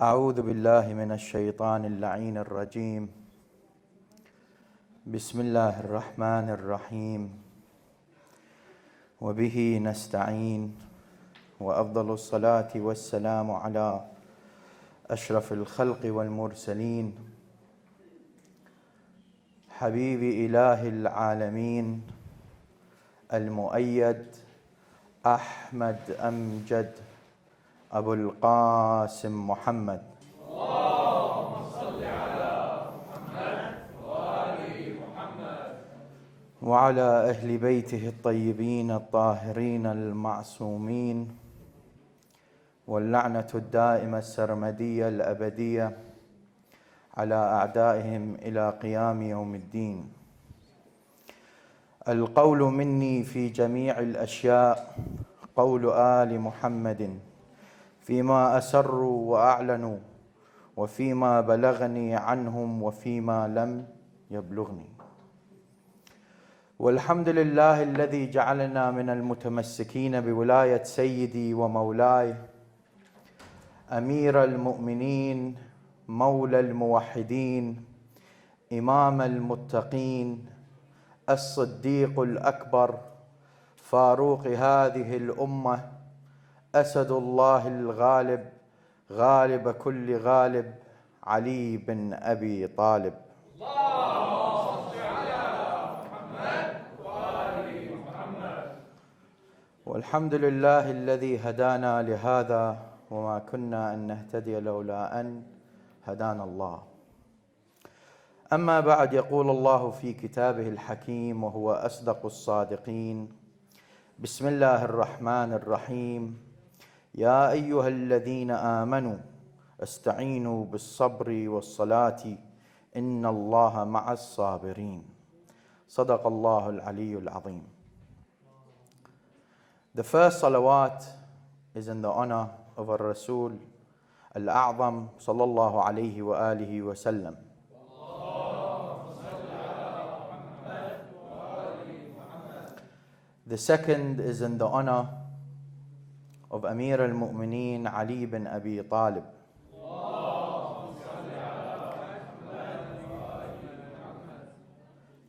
أعوذ بالله من الشيطان اللعين الرجيم. بسم الله الرحمن الرحيم. وبه نستعين، وأفضل الصلاة والسلام على أشرف الخلق والمرسلين، حبيب إله العالمين المؤيد أحمد أمجد أبو القاسم محمد. اللهم صل على محمد وآل محمد وعلى أهل بيته الطيبين الطاهرين المعصومين، واللعنة الدائمة السرمدية الأبدية على أعدائهم إلى قيام يوم الدين. القول مني في جميع الأشياء قول آل محمد، فيما أسروا وأعلنوا، وفيما بلغني عنهم، وفيما لم يبلغني. والحمد لله الذي جعلنا من المتمسكين بولاية سيدي ومولاي أمير المؤمنين، مولى الموحدين، إمام المتقين، الصديق الأكبر، فاروق هذه الأمة، أسد الله الغالب، غالب كل غالب، علي بن أبي طالب. اللهم صل على محمد وآل محمد. والحمد لله الذي هدانا لهذا، وما كنا أن نهتدي لولا أن هدانا الله. أما بعد، يقول الله في كتابه الحكيم وهو أصدق الصادقين: بسم الله الرحمن الرحيم. يا أيها الذين آمنوا استعينوا بالصبر والصلاة إن الله مع الصابرين. صدق الله العلي العظيم. The first salawat is in the honor of our Rasul al-A'zam sallallahu alayhi wa alihi wa sallam. The second is in the honor of Amir al-Mu'mineen Ali bin Abi Talib.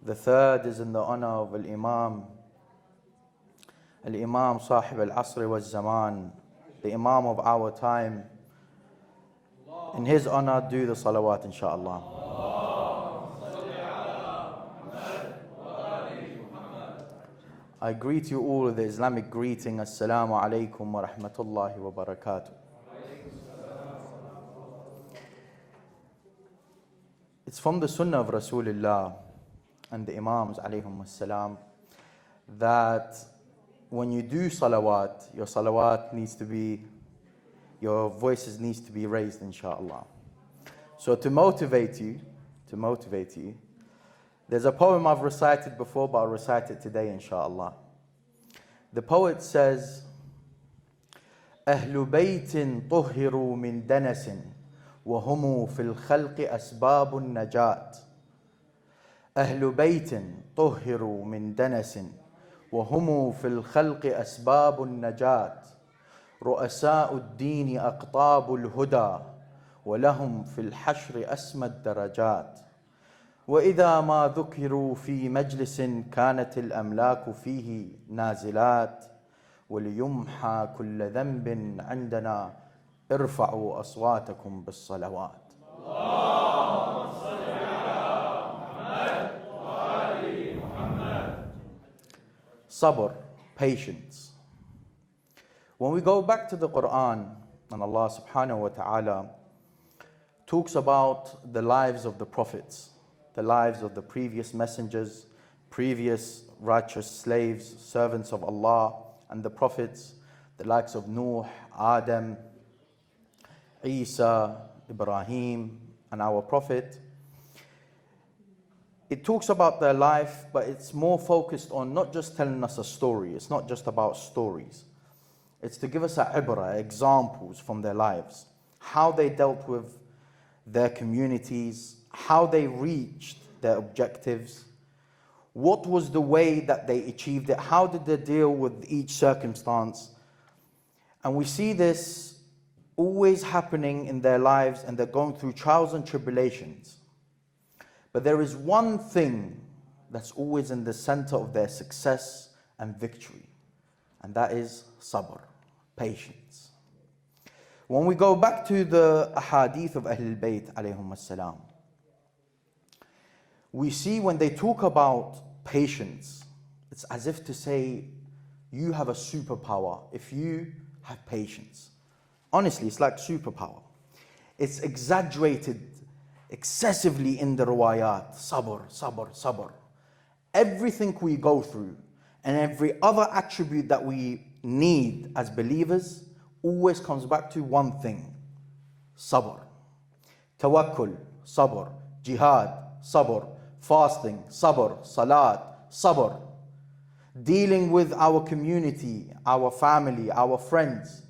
The third is in the honor of Al-Imam Sahib al-Asr wal-Zaman, the Imam of our time. In his honor, do the salawat inshaAllah. I greet you all with the Islamic greeting, Assalamu alaikum wa rahmatullahi wa barakatuh. It's from the Sunnah of Rasulullah and the Imams alayhim assalam that when you do salawat, your salawat needs to be, your voices needs to be raised inshaAllah. So to motivate you, there's a poem I've recited before, but I'll recite it today, inshaAllah. The poet says, أهل بيت طهروا من دنس وهم في الخلق أسباب النجاة. أهل بيت طهروا من دنس وهم في الخلق أسباب النجاة. رؤساء الدين أقطاب الهدى ولهم في الحشر أسمى الدرجات. وإذا ما ذكروا في مجلس كانت الأملاك فيه نازلات. وليمحى كل ذنب عندنا ارفعوا أصواتكم بالصلوات. اللهم صل على محمد وآل محمد. Sabr, patience. When we go back to the Quran, and Allah subhanahu wa ta'ala talks about the lives of the prophets, the lives of the previous messengers, previous righteous slaves, servants of Allah, and the prophets, the likes of Nuh, Adam, Isa, Ibrahim, and our prophet. It talks about their life, but it's more focused on not just telling us a story. It's not just about stories. It's to give us examples from their lives, how they dealt with their communities, how they reached their objectives, what was the way that they achieved it, how did they deal with each circumstance. And we see this always happening in their lives, and they're going through trials and tribulations. But there is one thing that's always in the center of their success and victory, and that is sabr, patience. When we go back to the ahadith of Ahlul Bayt alayhum as-salam, we see when they talk about patience, it's as if to say, you have a superpower if you have patience. Honestly, it's like superpower. It's exaggerated excessively in the riwayat. Sabr, sabr, sabr. Everything we go through and every other attribute that we need as believers always comes back to one thing: sabr. Tawakkul, sabr. Jihad, sabr. Fasting, sabr. Salat, sabr. Dealing with our community, our family, our friends,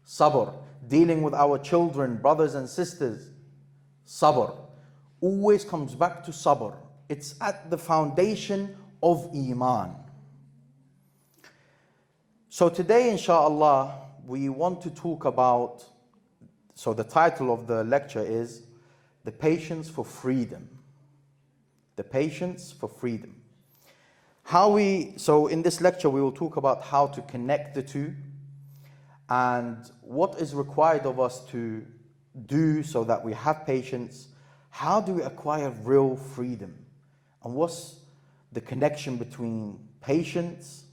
sabr. Dealing with our children, brothers and sisters, sabr. Always comes back to sabr. It's at the foundation of Iman. So today, inshallah, we want to talk about, so the title of the lecture is The Patience for Freedom. The Patience for Freedom. So in this lecture we will talk about how to connect the two and what is required of us to do so that we have patience. How do we acquire real freedom? And what's the connection between patience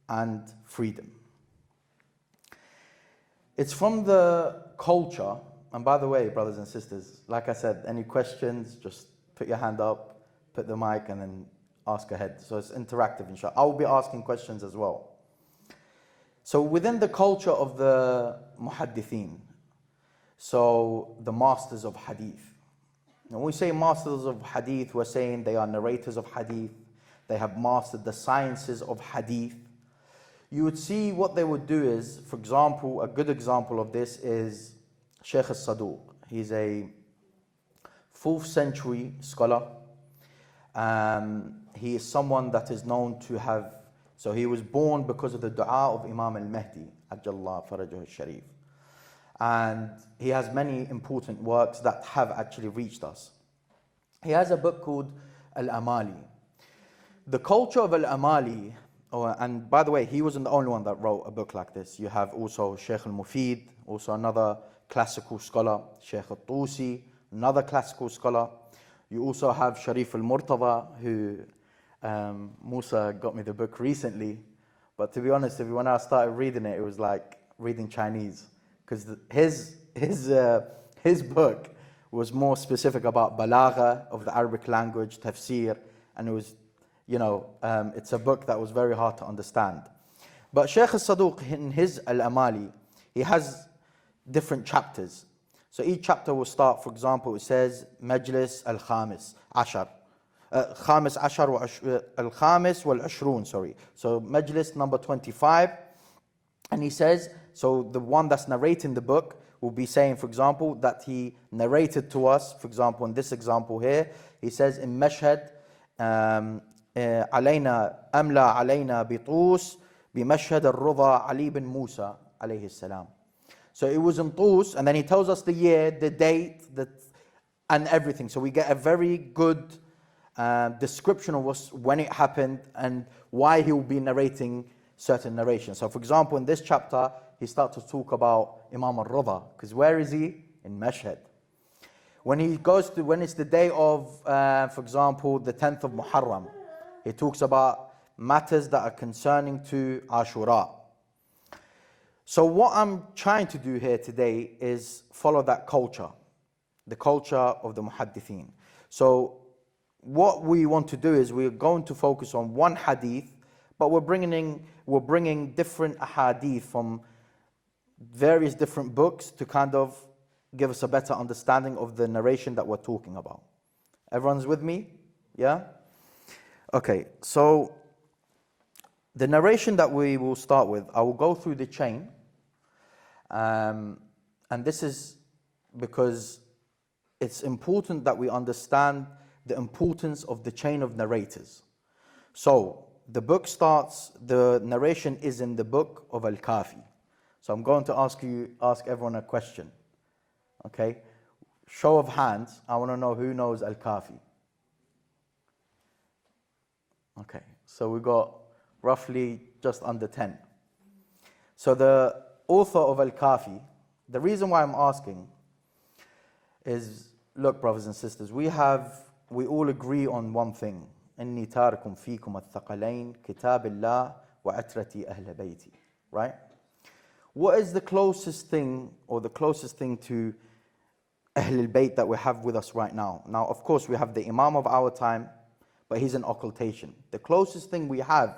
and freedom? It's from the culture, and by the way, brothers and sisters, like I said, any questions, just put your hand up, put the mic, and then ask ahead. So it's interactive, inshallah. I'll be asking questions as well. So within the culture of the muhaddithin, so the masters of hadith. When we say masters of hadith, we're saying they are narrators of hadith. They have mastered the sciences of hadith. You would see what they would do is, for example, a good example of this is Shaykh al-Saduq. He's a 4th century scholar. He is someone that is known to have, so he was born because of the dua of Imam al-Mahdi, Ajjallah Farajahu al-Sharif. And he has many important works that have actually reached us. He has a book called Al-Amali. The culture of Al-Amali, and by the way, he wasn't the only one that wrote a book like this. You have also Shaykh al-Mufid, also another classical scholar, Shaykh al-Tusi, another classical scholar. You also have Sharif al-Murtada, who Musa got me the book recently. But to be honest, when I started reading it, it was like reading Chinese. Because his book was more specific about balagha of the Arabic language, tafsir, and it was, it's a book that was very hard to understand. But Shaykh al-Saduq, in his Al-Amali, he has different chapters. So each chapter will start, for example, it says, Majlis al-Khamis Ashar. Khamis Ashar al-Khamis wal-Ashrun, sorry. So Majlis number 25. And he says, so the one that's narrating the book will be saying, for example, that he narrated to us, for example, in this example here, he says, in Mashhad, علينا أملا علينا بطوس بمشهد الرضا علي بن موسى عليه السلام. So it was in Tus, and then he tells us the year, the date, and everything. So we get a very good description of when it happened and why he will be narrating certain narrations. So for example, in this chapter, he starts to talk about Imam al-Rida, because where is he? In Mashhad. When it's the day of, for example, the 10th of Muharram, he talks about matters that are concerning to Ashura. So what I'm trying to do here today is follow that culture, the culture of the muhaddithin. So what we want to do is we're going to focus on one hadith, but we're bringing different ahadith from various different books to kind of give us a better understanding of the narration that we're talking about. Everyone's with me? Yeah? Okay, so the narration that we will start with, I will go through the chain. And this is because it's important that we understand the importance of the chain of narrators. So the book starts, the narration is in the book of al-Kafi. So I'm going to ask everyone a question. Okay? Show of hands, I want to know who knows al-Kafi. Okay, so we got roughly just under 10. So the author of al-Kafi, the reason why I'm asking is, look, brothers and sisters, we all agree on one thing. إني تارك فيكم الثقلين كتاب الله وعترتي أهل بيتي. Right? What is the closest thing, or the closest thing to Ahl al-Bayt that we have with us right now? Now, of course, we have the Imam of our time, but he's an occultation. The closest thing we have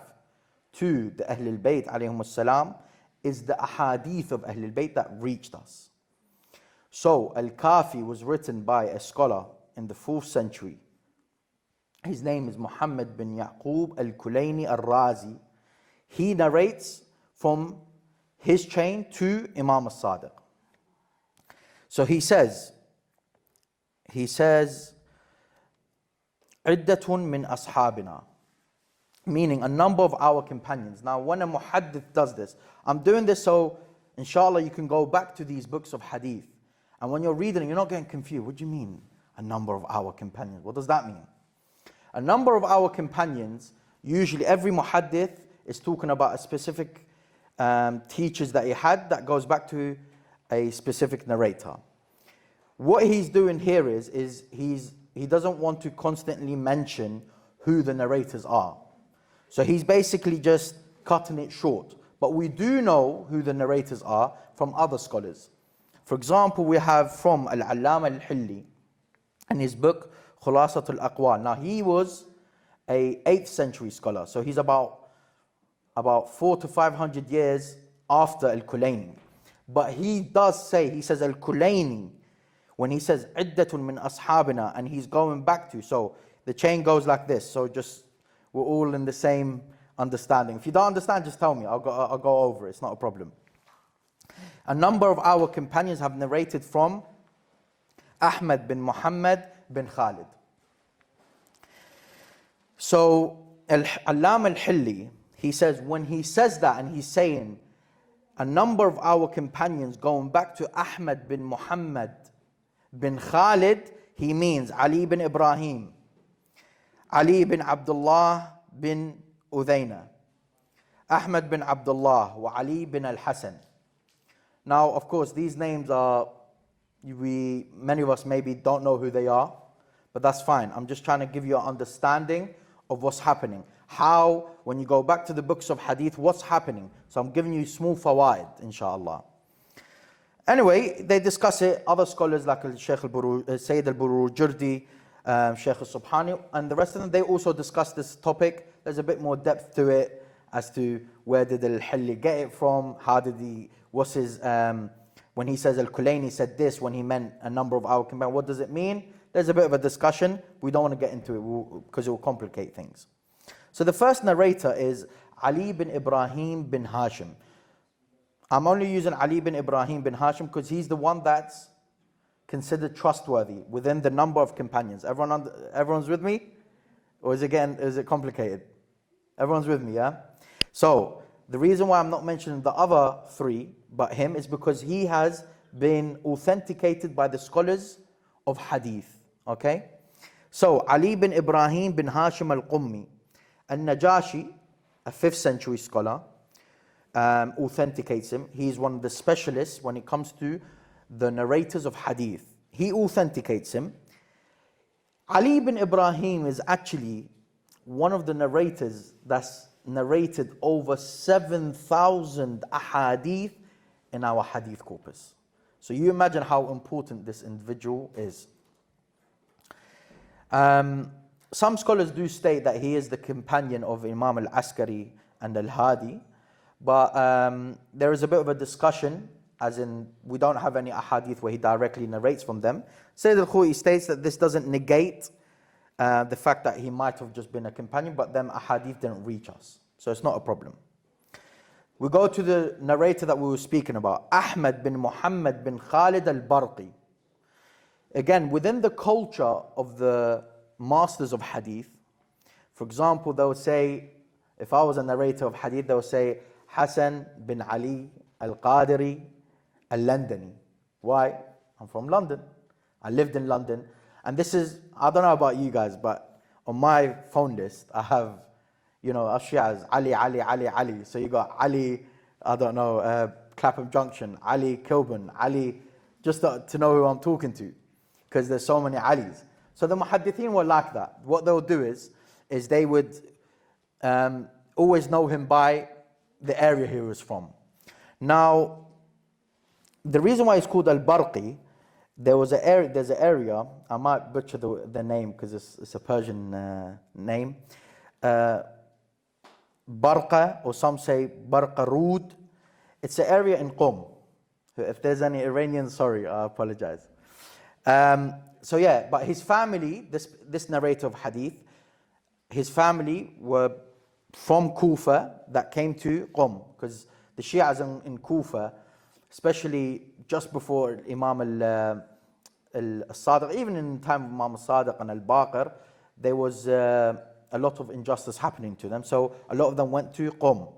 to the Ahl al-Bayt alayhum as-salam is the ahadith of Ahl al-Bayt that reached us. So, al-Kafi was written by a scholar in the 4th century. His name is Muhammad bin Yaqub al-Kulayni al-Razi. He narrates from his chain to Imam al-Sadiq. So he says, عِدَّةٌ مِّنْ أَصْحَابِنَا, meaning a number of our companions. Now, when a muhaddith does this, I'm doing this so, inshallah, you can go back to these books of hadith. And when you're reading, you're not getting confused. What do you mean, a number of our companions? What does that mean? A number of our companions, usually every muhaddith is talking about a specific teachers that he had that goes back to a specific narrator. What he's doing here is he doesn't want to constantly mention who the narrators are. So he's basically just cutting it short. But we do know who the narrators are from other scholars. For example, we have from al-Allama al-Hilli in his book Khulasat al-Aqwal. Now he was a 8th century scholar, so he's about 400 to 500 years after al-Kulayni. But he does say, he says al-Kulayni, when he says iddatun min ashabina, and he's going back to, so the chain goes like this, so just we're all in the same understanding. If you don't understand, just tell me, I'll go over it, it's not a problem. A number of our companions have narrated from Ahmad bin Muhammad bin Khalid. So Allama al-Hilli, he says, when he says that, and he's saying a number of our companions going back to Ahmad bin Muhammad bin Khalid, he means Ali bin Ibrahim, Ali bin Abdullah bin Udayna, Ahmad bin Abdullah, wa Ali bin al-Hassan. Now, of course, these names are, many of us maybe don't know who they are, but that's fine. I'm just trying to give you an understanding of what's happening. How, when you go back to the books of hadith, what's happening. So I'm giving you small fawaid, inshallah. Anyway, they discuss it. Other scholars like Sayyid al-Burujurdi, Shaykh al-Subhani, and the rest of them, they also discuss this topic. There's a bit more depth to it as to where did al-Hilli get it from, how did what's his, when he says al-Kulayni said this, when he meant a number of our companions, what does it mean? There's a bit of a discussion. We don't want to get into it because it will complicate things. So the first narrator is Ali bin Ibrahim bin Hashim. I'm only using Ali bin Ibrahim bin Hashim because he's the one that's considered trustworthy within the number of companions. Everyone's with me? Or is it complicated? Everyone's with me, yeah? So the reason why I'm not mentioning the other three but him is because he has been authenticated by the scholars of hadith. Okay? So Ali bin Ibrahim bin Hashim al-Qummi, al-Najashi, a 5th century scholar, authenticates him. He's one of the specialists when it comes to the narrators of hadith. He authenticates him. Ali bin Ibrahim is actually one of the narrators that's narrated over 7,000 ahadith in our hadith corpus. So you imagine how important this individual is. Some scholars do state that he is the companion of Imam al-Askari and al-Hadi, but there is a bit of a discussion, as in we don't have any ahadith where he directly narrates from them. Sayyid al-Khou'i states that this doesn't negate the fact that he might have just been a companion, but them ahadith didn't reach us. So it's not a problem. We go to the narrator that we were speaking about, Ahmad bin Muhammad bin Khalid al-Barqi. Again, within the culture of the masters of hadith, for example, they would say, if I was a narrator of hadith, they would say Hassan bin Ali al-Qadri, al-Londoni. Why? I'm from London. I lived in London. And this is, I don't know about you guys, but on my phone list, I have, us Shias, Ali, Ali, Ali, Ali. So you got Ali, I don't know, Clapham Junction, Ali Kilburn, Ali, just to know who I'm talking to, because there's so many Alis. So the muhaddithin were like that. What they'll do is they would always know him by the area he was from. Now, the reason why it's called al-Barqi, there's an area, I might butcher the name because it's a Persian name, Barqa, or some say Barqarud. It's an area in Qom. If there's any Iranians, sorry, I apologize. So yeah, but his family, this narrator of hadith, his family were from Kufa that came to Qom, because the Shias in Kufa, especially just before Imam al-Sadiq, even in the time of Imam al-Sadiq and al-Baqir, there was a lot of injustice happening to them. So a lot of them went to Qom.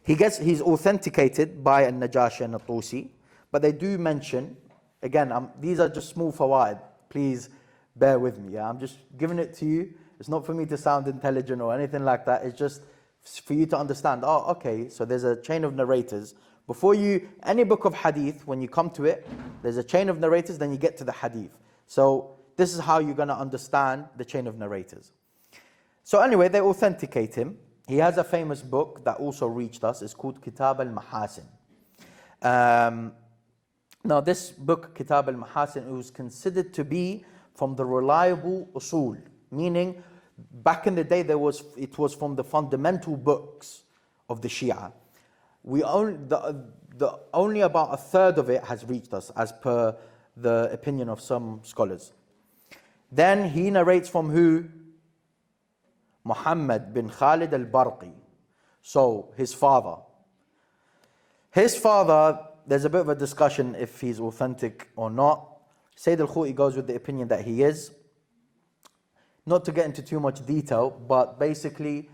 He's authenticated by al-Najashi and al-Tusi, but they do mention, again, these are just small fawaid. Please bear with me. Yeah? I'm just giving it to you. It's not for me to sound intelligent or anything like that. It's just for you to understand, okay, so there's a chain of narrators. Before any book of hadith, when you come to it, there's a chain of narrators, then you get to the hadith. So this is how you're going to understand the chain of narrators. So anyway, they authenticate him. He has a famous book that also reached us. It's called Kitab al-Mahasin. Now this book, Kitab al-Mahasin, was considered to be from the reliable usul, meaning back in the day it was from the fundamental books of the Shia. Only about a third of it has reached us, as per the opinion of some scholars. Then he narrates from who? Muhammad bin Khalid al-Barqi. So his father. There's a bit of a discussion if he's authentic or not. Sayyid al-Khuti goes with the opinion that he is. Not to get into too much detail, but basically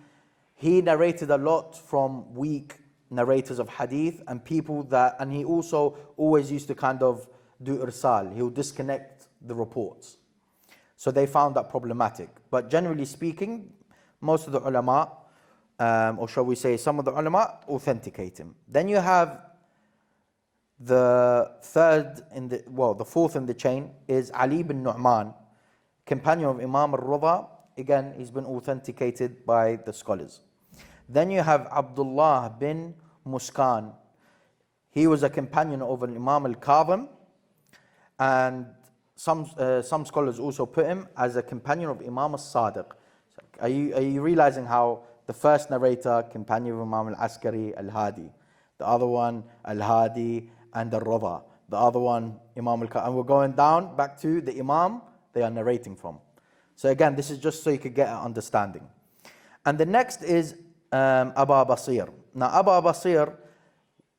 he narrated a lot from weak narrators of hadith and and he also always used to kind of do irsal. He'll disconnect the reports. So they found that problematic. But generally speaking, most of the ulama, or shall we say some of the ulama, authenticate him. Then you have the fourth in the chain is Ali bin Nu'man, companion of Imam al-Rida. Again, he's been authenticated by the scholars. Then you have Abdullah bin Muskan. He was a companion of Imam al-Kadhim, and some scholars also put him as a companion of Imam al-Sadiq. Are you realizing how the first narrator, companion of Imam al-Askari, al-Hadi, the other one, al-Hadi and al-Rida, the other one, Imam al-Kadhim, and we're going down back to the Imam they are narrating from. So again, this is just so you could get an understanding. And the next is Abu Basir. Now Abu Basir,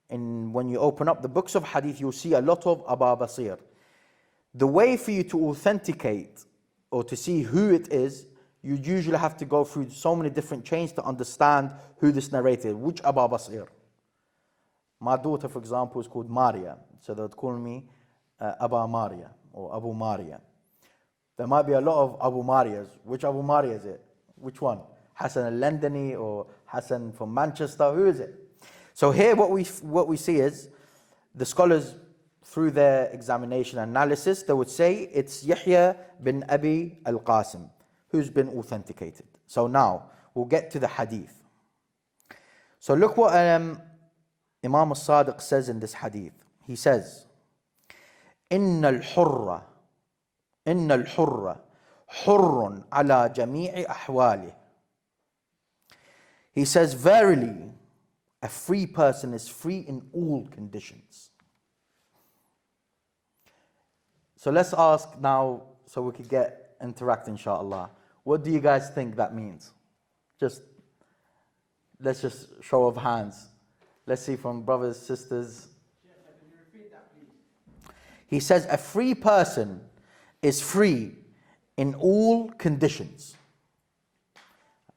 when you open up the books of hadith, you'll see a lot of Abu Basir. The way for you to authenticate or to see who it is, you usually have to go through so many different chains to understand who this narrator is, which Abu Basir. My daughter, for example, is called Maria, so they would call me Abu Maria or Abu Maria. There might be a lot of Abu Marias. Which Abu Maria is it? Which one? Hassan al-Londoni or Hassan from Manchester? Who is it? So here what we see is the scholars, through their examination and analysis, they would say it's Yahya bin Abi al-Qasim, who's been authenticated. So now we'll get to the hadith. So look what Imam al-Sadiq says in this hadith. He says, إن الحر حر على جميع أحواله. He says, verily, a free person is free in all conditions. So let's ask now, so we could interact, inshallah. What do you guys think that means? Let's just show of hands. Let's see from brothers, sisters. Can you repeat that, please? He says, a free person is free in all conditions.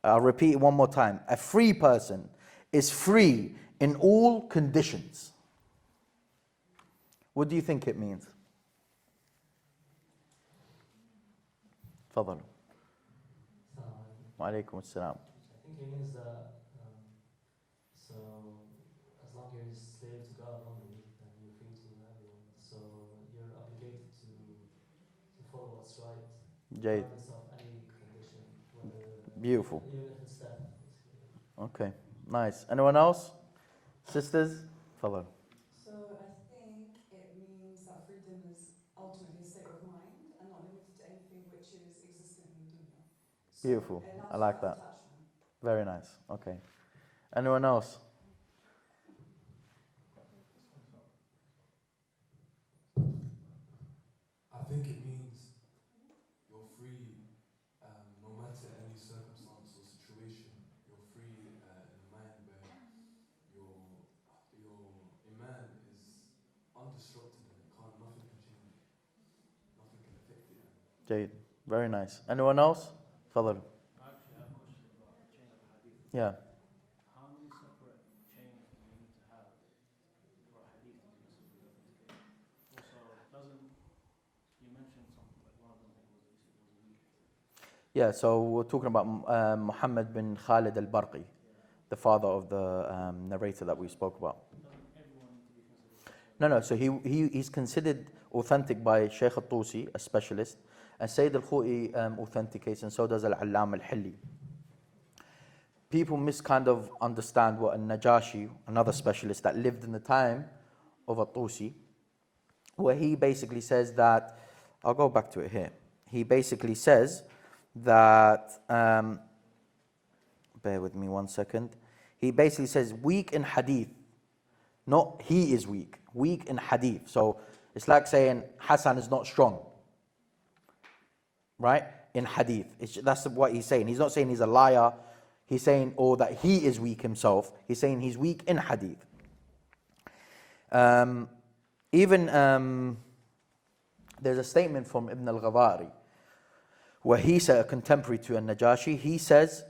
I'll repeat it one more time. A free person is free in all conditions. What do you think it means? تفضل. وعليكم السلام. I think it means that so as long as you're a slave to God only, then you're free to everyone. So you're obligated to follow what's right, جيد. regardless of any condition, whether Beautiful. even if it's death. Basically. Okay, nice. Anyone else? Sisters? تفضل. So I think it means that freedom is ultimately a state of mind and not limited to anything which is existent in the dunya. So Beautiful. it allows I like for that. detachment. Very nice. Okay. Anyone else? I think it means you're free no matter any circumstance or situation. You're free in a mind where your iman is undisrupted and nothing can change it. Nothing can affect it. جيد. Very nice. Anyone else? تفضل. I actually have a question about the chain of hadith. Yeah. How many separate chains do you need to have for a hadith to be necessarily authenticated? Also, doesn't you mentioned something like one of them I think was a weak. Yeah, so we're talking about Muhammad bin Khalid al-Barqi, the father of the narrator that we spoke about. Doesn't everyone need to be considered? No, so he's considered authentic by Shaykh al-Tusi, a specialist, and Sayyid al-Khu'i authenticates, and so does al-Allam al-Hilli. People kind of understand what al-Najashi, another specialist that lived in the time of al-Tusi, where he basically says that, I'll go back to it here. He basically says that, bear with me 1 second. He basically says weak in hadith, not he is weak in hadith. So it's like saying Hassan is not strong, right? In hadith. That's what he's saying. He's not saying he's a liar. He's saying, or that he is weak himself. He's saying he's weak in hadith. There's a statement from Ibn al-Ghawari where he said, a contemporary to al-Najashi, he says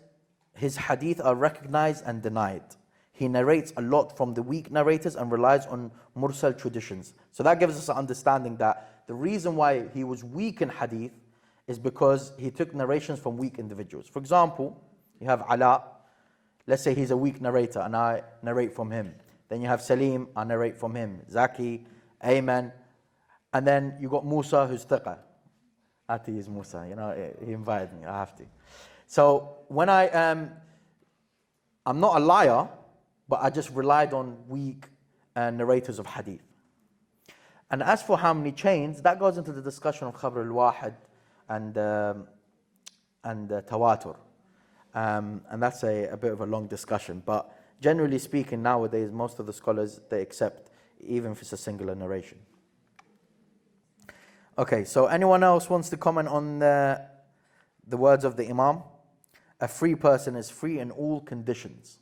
his hadith are recognized and denied. He narrates a lot from the weak narrators and relies on mursal traditions. So that gives us an understanding that the reason why he was weak in hadith is because he took narrations from weak individuals. For example, you have Ala, let's say he's a weak narrator and I narrate from him. Then you have Salim, I narrate from him. Zaki, Ayman, and then you got Musa who's thiqa. Ati is Musa, he invited me, I have to. So when I'm not a liar, but I just relied on weak narrators of hadith. And as for how many chains, that goes into the discussion of Khabr al-Wahid and Tawatur. And that's a bit of a long discussion. But generally speaking, nowadays, most of the scholars, they accept, even if it's a singular narration. Okay, so anyone else wants to comment on the words of the Imam? A free person is free in all conditions.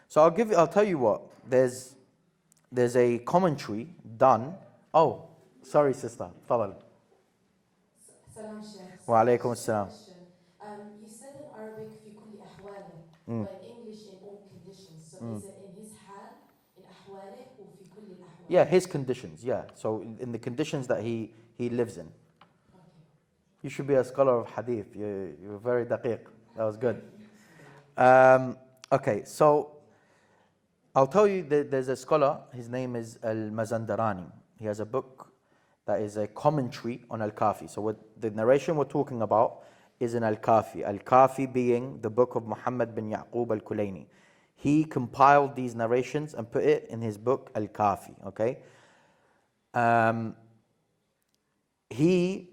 So I'll tell you what, there's a commentary done. Oh, sorry sister, تفضل. Salam Sheikh. Wa alaykum as-salam. You said in Arabic في كل أحواله, but in English in all conditions. So is it in his حال, in أحواله, or في كل الأحوال? Yeah, his conditions, yeah. So in the conditions that he lives in. Okay. You should be a scholar of hadith. You're very daqiq. That was good. Okay, so I'll tell you that there's a scholar, his name is al-Mazandarani. He has a book that is a commentary on al-Kafi. So what the narration we're talking about is in al-Kafi. Al-Kafi being the book of Muhammad bin Ya'qub al-Kulayni. He compiled these narrations and put it in his book al-Kafi, okay? He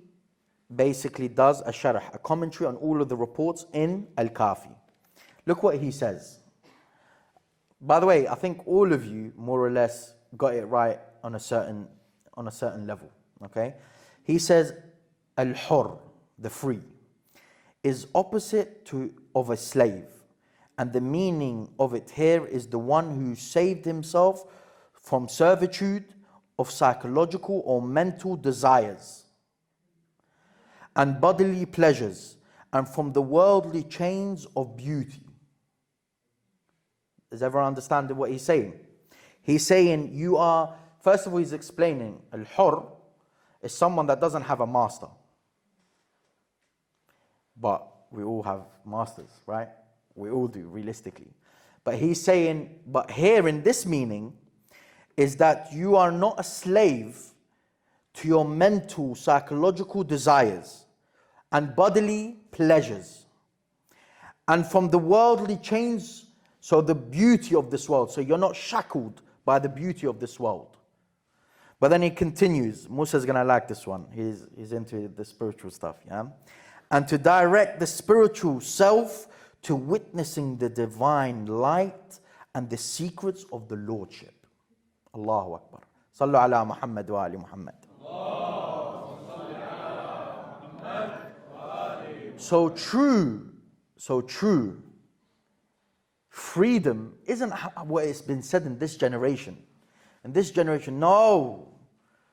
basically does a sharh, a commentary on all of the reports in al-Kafi. Look what he says. By the way, I think all of you more or less got it right on a certain level. Okay? He says, al-hur, the free, is opposite of a slave. And the meaning of it here is the one who saved himself from servitude of psychological or mental desires and bodily pleasures and from the worldly chains of beauty. Does everyone understand what he's saying? He's saying you are, first of all, he's explaining al-hur is someone that doesn't have a master. But we all have masters, right? We all do, realistically. But he's saying, but here in this meaning, is that you are not a slave to your mental, psychological desires and bodily pleasures. And from the worldly chains, so the beauty of this world. So you're not shackled by the beauty of this world. But then he continues. Musa's going to like this one. He's into the spiritual stuff, yeah? And to direct the spiritual self to witnessing the divine light and the secrets of the Lordship. Allahu Akbar. Sallu ala Muhammad wa ali Muhammad. So true freedom isn't what it's been said in this generation. In this generation, no,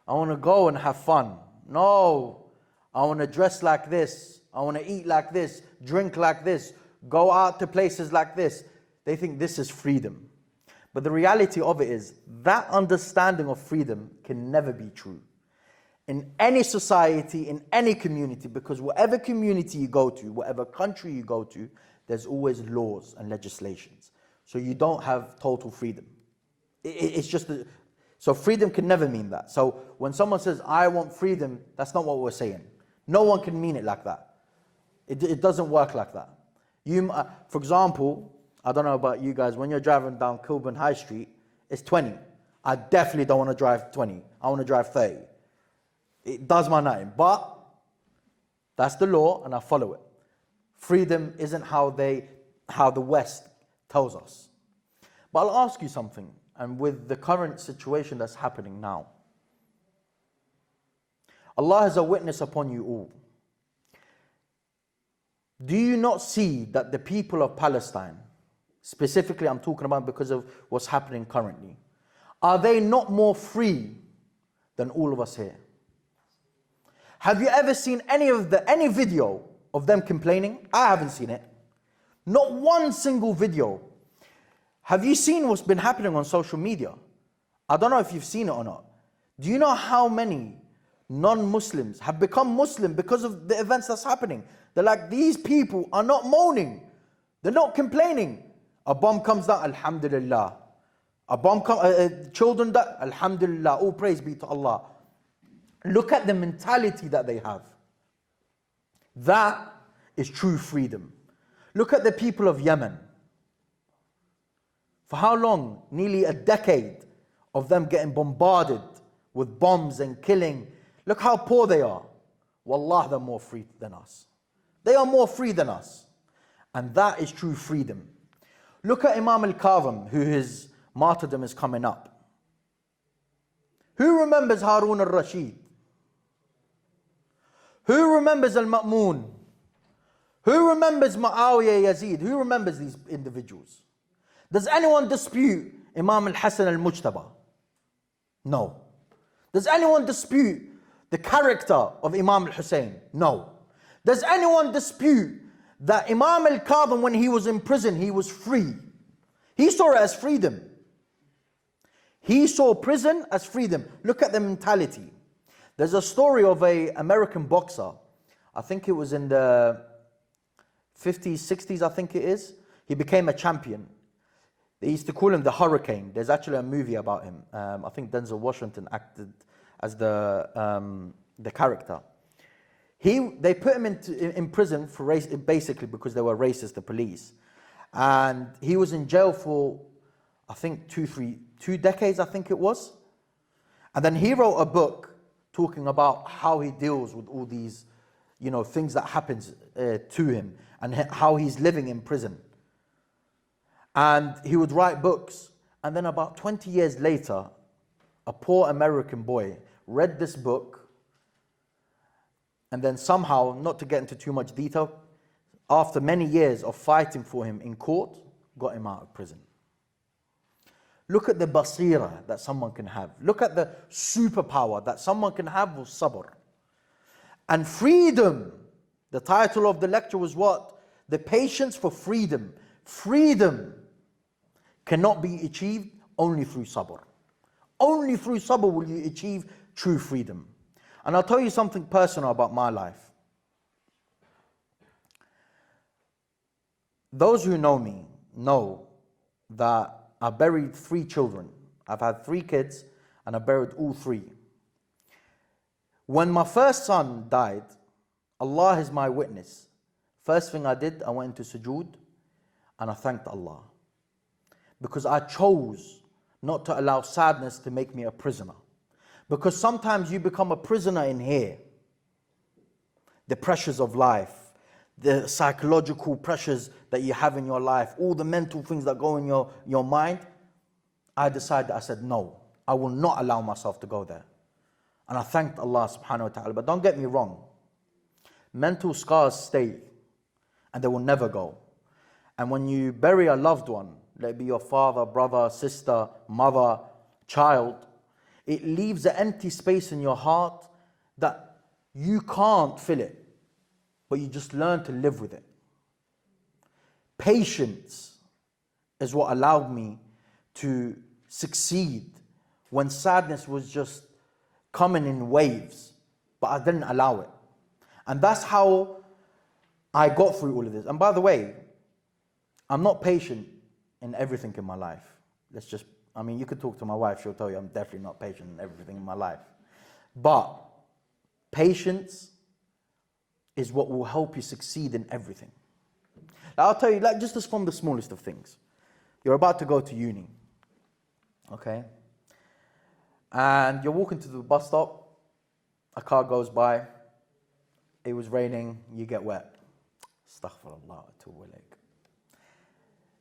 I want to go and have fun. No, I want to dress like this. I want to eat like this, drink like this, go out to places like this. They think this is freedom. But the reality of it is that understanding of freedom can never be true. In any society, in any community, because whatever community you go to, whatever country you go to, there's always laws and legislations. So you don't have total freedom. It's just, so freedom can never mean that. So when someone says, I want freedom, that's not what we're saying. No one can mean it like that. It doesn't work like that. For example, I don't know about you guys, when you're driving down Kilburn High Street, it's 20. I definitely don't want to drive 20. I want to drive 30. It does my nothing. But that's the law and I follow it. Freedom isn't how the West tells us. But I'll ask you something, and with the current situation that's happening now, Allah is a witness upon you all. Do you not see that the people of Palestine, specifically I'm talking about because of what's happening currently, are they not more free than all of us here? Have you ever seen any video of them complaining? I haven't seen it. Not one single video. Have you seen what's been happening on social media? I don't know if you've seen it or not. Do you know how many non-Muslims have become Muslim because of the events that's happening? They're like, these people are not moaning. They're not complaining. A bomb comes down, alhamdulillah. A bomb comes, children die, alhamdulillah. All praise be to Allah. Look at the mentality that they have. That is true freedom. Look at the people of Yemen. For how long? Nearly a decade of them getting bombarded with bombs and killing. Look how poor they are. Wallah, they're more free than us. They are more free than us. And that is true freedom. Look at Imam al-Qadri, who his martyrdom is coming up. Who remembers Harun al-Rashid? Who remembers al-Ma'mun? Who remembers Muawiyah Yazid? Who remembers these individuals? Does anyone dispute Imam al-Hassan al-Mujtaba? No. Does anyone dispute the character of Imam al-Hussein? No. Does anyone dispute that Imam al-Qadri, when he was in prison, he was free? He saw it as freedom. He saw prison as freedom. Look at the mentality. There's a story of an American boxer. I think it was in the 50s, 60s, I think it is. He became a champion. They used to call him the Hurricane. There's actually a movie about him. I think Denzel Washington acted as the character. They put him in prison for race, basically because they were racist, the police. And he was in jail for, I think, 2 decades, I think it was. And then he wrote a book talking about how he deals with all these, things that happens to him and how he's living in prison. And he would write books. And then about 20 years later, a poor American boy read this book. And then somehow, not to get into too much detail, after many years of fighting for him in court, got him out of prison. Look at the basira that someone can have. Look at the superpower that someone can have with sabr. And freedom, the title of the lecture was what? The patience for freedom. Freedom cannot be achieved only through sabr. Only through sabr will you achieve true freedom. And I'll tell you something personal about my life. Those who know me know that I buried 3 children. I've had 3 kids and I buried all 3. When my first son died, Allah is my witness. First thing I did, I went into sujood and I thanked Allah. Because I chose not to allow sadness to make me a prisoner. Because sometimes you become a prisoner in here. The pressures of life, the psychological pressures that you have in your life, all the mental things that go in your mind. I decided, I said, no, I will not allow myself to go there. And I thanked Allah subhanahu wa ta'ala. But don't get me wrong. Mental scars stay and they will never go. And when you bury a loved one, let it be your father, brother, sister, mother, child, it leaves an empty space in your heart that you can't fill it, but you just learn to live with it. Patience is what allowed me to succeed when sadness was just coming in waves, but I didn't allow it. And that's how I got through all of this. And by the way, I'm not patient in everything in my life. You could talk to my wife, she'll tell you I'm definitely not patient in everything in my life. But patience is what will help you succeed in everything. Now, I'll tell you, just as from the smallest of things. You're about to go to uni, okay? And you're walking to the bus stop, a car goes by, it was raining, you get wet. Astaghfirullah wa atubu ilayk.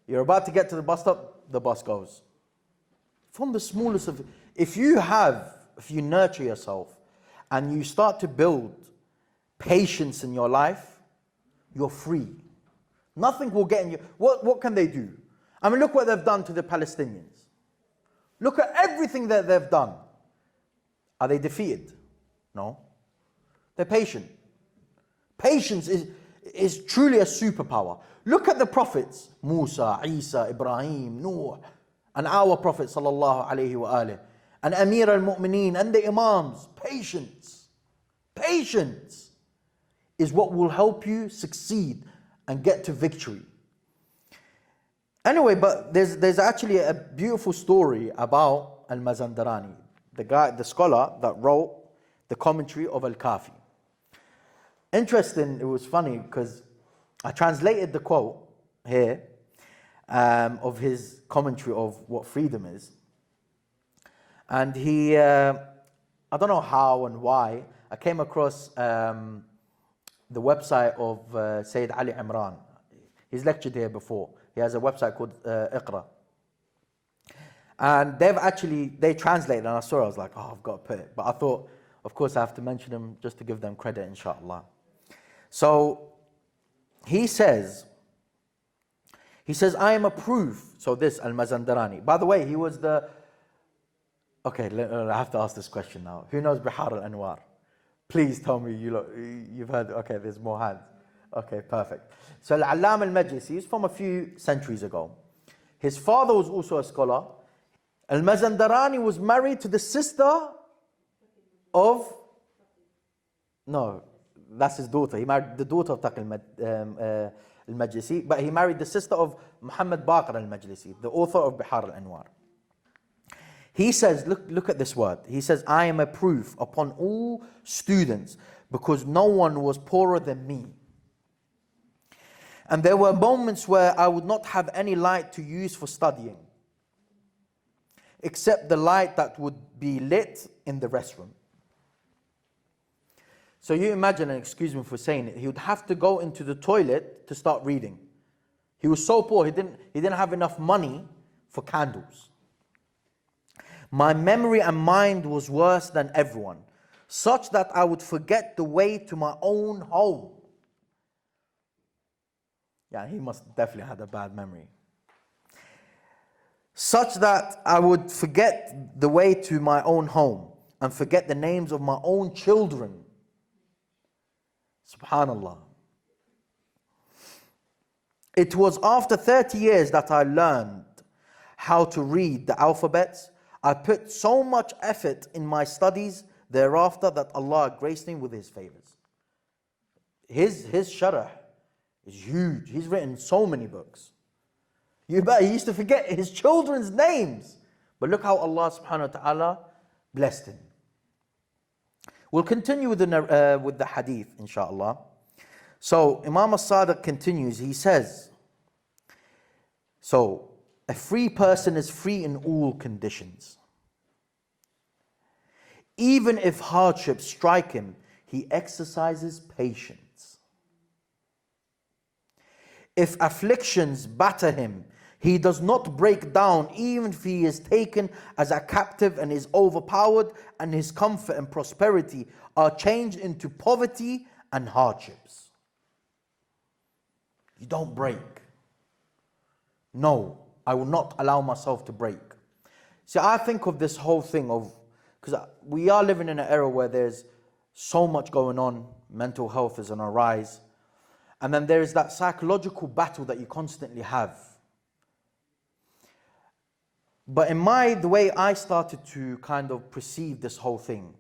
You're about to get to the bus stop, the bus goes. From the smallest of, if you nurture yourself and you start to build patience in your life, you're free. Nothing will get in you. What can they do? I mean, look what they've done to the Palestinians. Look at everything that they've done. Are they defeated? No. They're patient. Patience is truly a superpower. Look at the prophets, Musa, Isa, Ibrahim, Nuh, and our Prophet sallallahu alaihi wasallam, and Amir al-Mu'mineen, and the Imams. Patience. Patience is what will help you succeed and get to victory. Anyway, but there's actually a beautiful story about al-Mazandarani, the scholar that wrote the commentary of al-Kafi. Interesting, it was funny because I translated the quote here of his commentary of what freedom is. And he, I don't know how and why, I came across the website of Sayyid Ali Imran. He's lectured here before. He has a website called Iqra. And they translated, and I saw it, I was like, I've got to put it. But I thought, of course, I have to mention them just to give them credit, inshallah. So, he says, I am a proof. So this, al-Mazandarani. By the way, he was the... Okay, I have to ask this question now. Who knows Bihar al-Anwar? Please tell me you've heard. Okay, there's more hands. Okay, perfect. So Al-Allam al-Majlisi is from a few centuries ago. His father was also a scholar. Al-Mazandarani was married to the sister of... No, that's his daughter. He married the daughter of Taqi al-Majlisi, but he married the sister of Muhammad Baqir al-Majlisi, the author of Bihar al-Anwar. He says, look at this word. He says, I am a proof upon all students because no one was poorer than me. And there were moments where I would not have any light to use for studying, except the light that would be lit in the restroom. So you imagine, and excuse me for saying it, he would have to go into the toilet to start reading. He was so poor, he didn't have enough money for candles. My memory and mind was worse than everyone, such that I would forget the way to my own home. Yeah, he must definitely had a bad memory. Such that I would forget the way to my own home and forget the names of my own children. Subhanallah. It was after 30 years that I learned how to read the alphabets. I put so much effort in my studies thereafter that Allah graced me with His favors. His sharah is huge. He's written so many books. You bet he used to forget his children's names. But look how Allah subhanahu wa ta'ala blessed him. We'll continue with the hadith, inshallah. So Imam al-Sadiq continues, he says, so a free person is free in all conditions. Even if hardships strike him, he exercises patience. If afflictions batter him, he does not break down even if he is taken as a captive and is overpowered, and his comfort and prosperity are changed into poverty and hardships. You don't break. No, I will not allow myself to break. See, I think of this whole thing of, because we are living in an era where there's so much going on, mental health is on a rise, and then there is that psychological battle that you constantly have. But the way I started to kind of perceive this whole thing,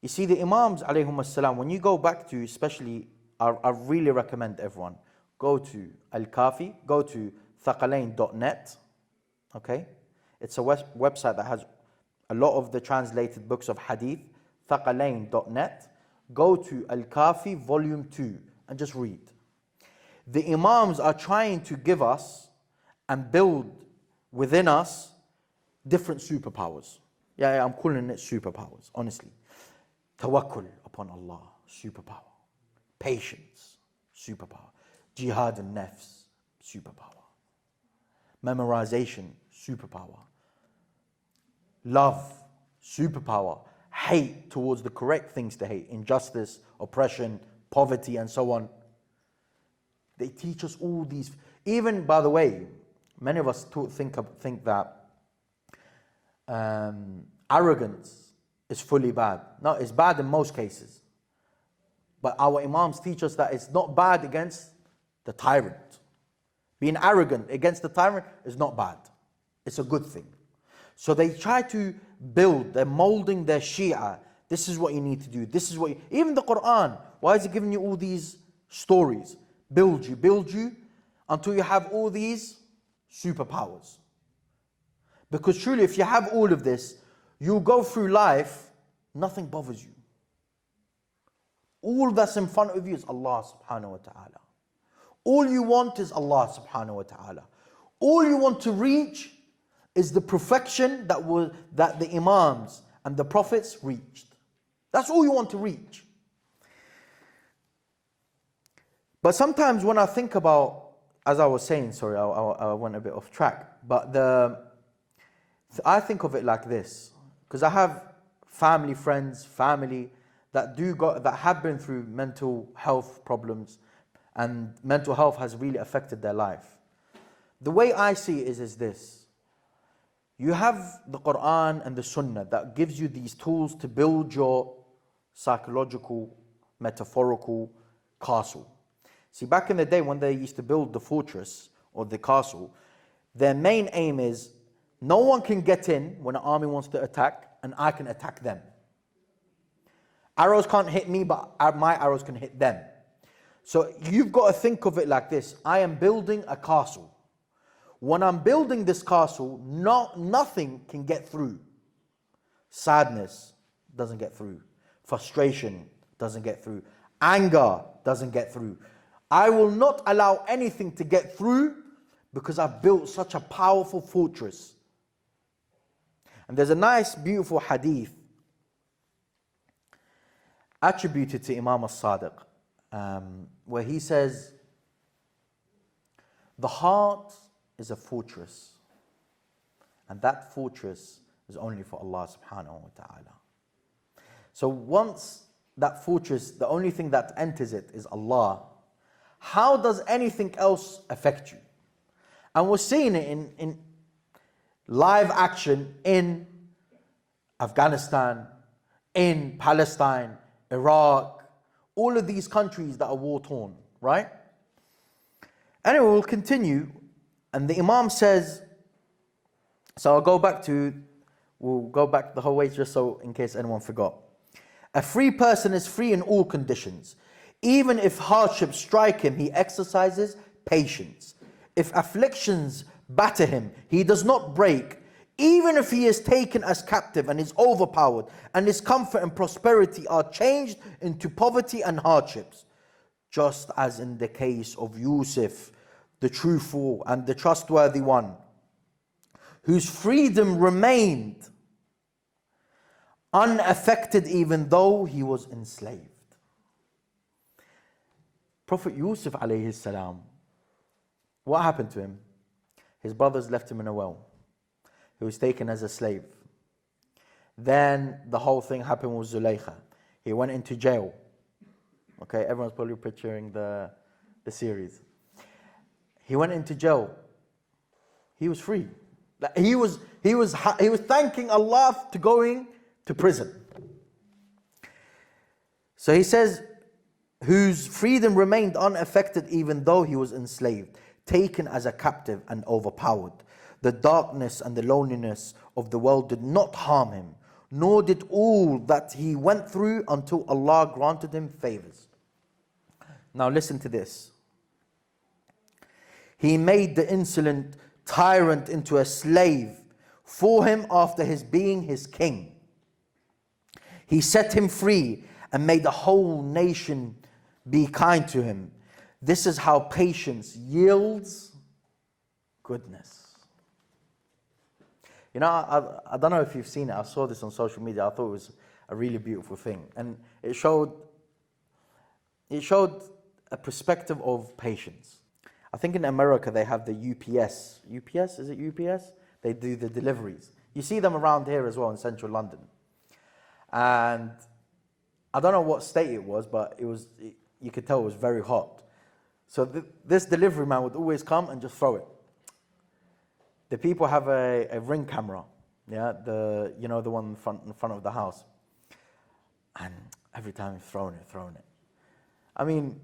you see the Imams alayhum as-salam, when you go back to, especially, I really recommend everyone, go to al-Kafi, go to thaqalain.net, okay? It's a website that has a lot of the translated books of hadith, thaqalain.net. Go to al-Kafi volume 2 and just read. The Imams are trying to give us and build within us different superpowers. Yeah, I'm calling it superpowers, honestly. Tawakkul upon Allah, superpower. Patience, superpower. Jihad al-nafs, superpower. Memorization, superpower. Love, superpower. Hate towards the correct things to hate. Injustice, oppression, poverty, and so on. They teach us all these. Even, by the way, many of us think that arrogance is fully bad. No, it's bad in most cases. But our Imams teach us that it's not bad against the tyrant. Being arrogant against the tyrant is not bad. It's a good thing. So they try to build, they're molding their Shia. This is what you need to do. This is what even the Quran, why is it giving you all these stories? Build you until you have all these superpowers. Because truly, if you have all of this, you'll go through life, nothing bothers you. All that's in front of you is Allah subhanahu wa ta'ala. All you want is Allah subhanahu wa ta'ala. All you want to reach is the perfection that the Imams and the Prophets reached. That's all you want to reach. But sometimes when I think about, as I was saying, sorry, I went a bit off track, but I think of it like this, because I have family that have been through mental health problems, and mental health has really affected their life. The way I see it is this. You have the Quran and the Sunnah that gives you these tools to build your psychological, metaphorical castle. See, back in the day when they used to build the fortress or the castle, their main aim is no one can get in when an army wants to attack, and I can attack them. Arrows can't hit me, but my arrows can hit them. So you've got to think of it like this. I am building a castle. When I'm building this castle, nothing can get through. Sadness doesn't get through. Frustration doesn't get through. Anger doesn't get through. I will not allow anything to get through because I've built such a powerful fortress. And there's a nice, beautiful hadith attributed to Imam al-Sadiq, where he says, the heart is a fortress, and that fortress is only for Allah subhanahu wa ta'ala. So once that fortress, the only thing that enters it is Allah, how does anything else affect you? And we're seeing it in live action in Afghanistan, in Palestine, Iraq, all of these countries that are war-torn, right? Anyway, we'll continue. And the Imam says, So we'll go back the whole way just so in case anyone forgot. A free person is free in all conditions. Even if hardships strike him, he exercises patience. If afflictions batter him, he does not break. Even if he is taken as captive and is overpowered, and his comfort and prosperity are changed into poverty and hardships. Just as in the case of Yusuf, the truthful and the trustworthy one, whose freedom remained unaffected even though he was enslaved. Prophet Yusuf alayhi salam, what happened to him? His brothers left him in a well. He was taken as a slave. Then the whole thing happened with Zulaykha. He went into jail. Okay, everyone's probably picturing the series. He went into jail. He was free. He was thanking Allah to going to prison. So he says, whose freedom remained unaffected even though he was enslaved, taken as a captive and overpowered. The darkness and the loneliness of the world did not harm him, nor did all that he went through until Allah granted him favors. Now listen to this. He made the insolent tyrant into a slave for him after his being his king. He set him free and made the whole nation be kind to him. This is how patience yields goodness. You know, I don't know if you've seen it. I saw this on social media. I thought it was a really beautiful thing. And it showed a perspective of patience. I think in America they have the UPS. UPS? Is it UPS? They do the deliveries. You see them around here as well in central London. And I don't know what state it was, but you could tell it was very hot. So this delivery man would always come and just throw it. The people have a ring camera, yeah, the one in front of the house, and every time he's throwing it. I mean,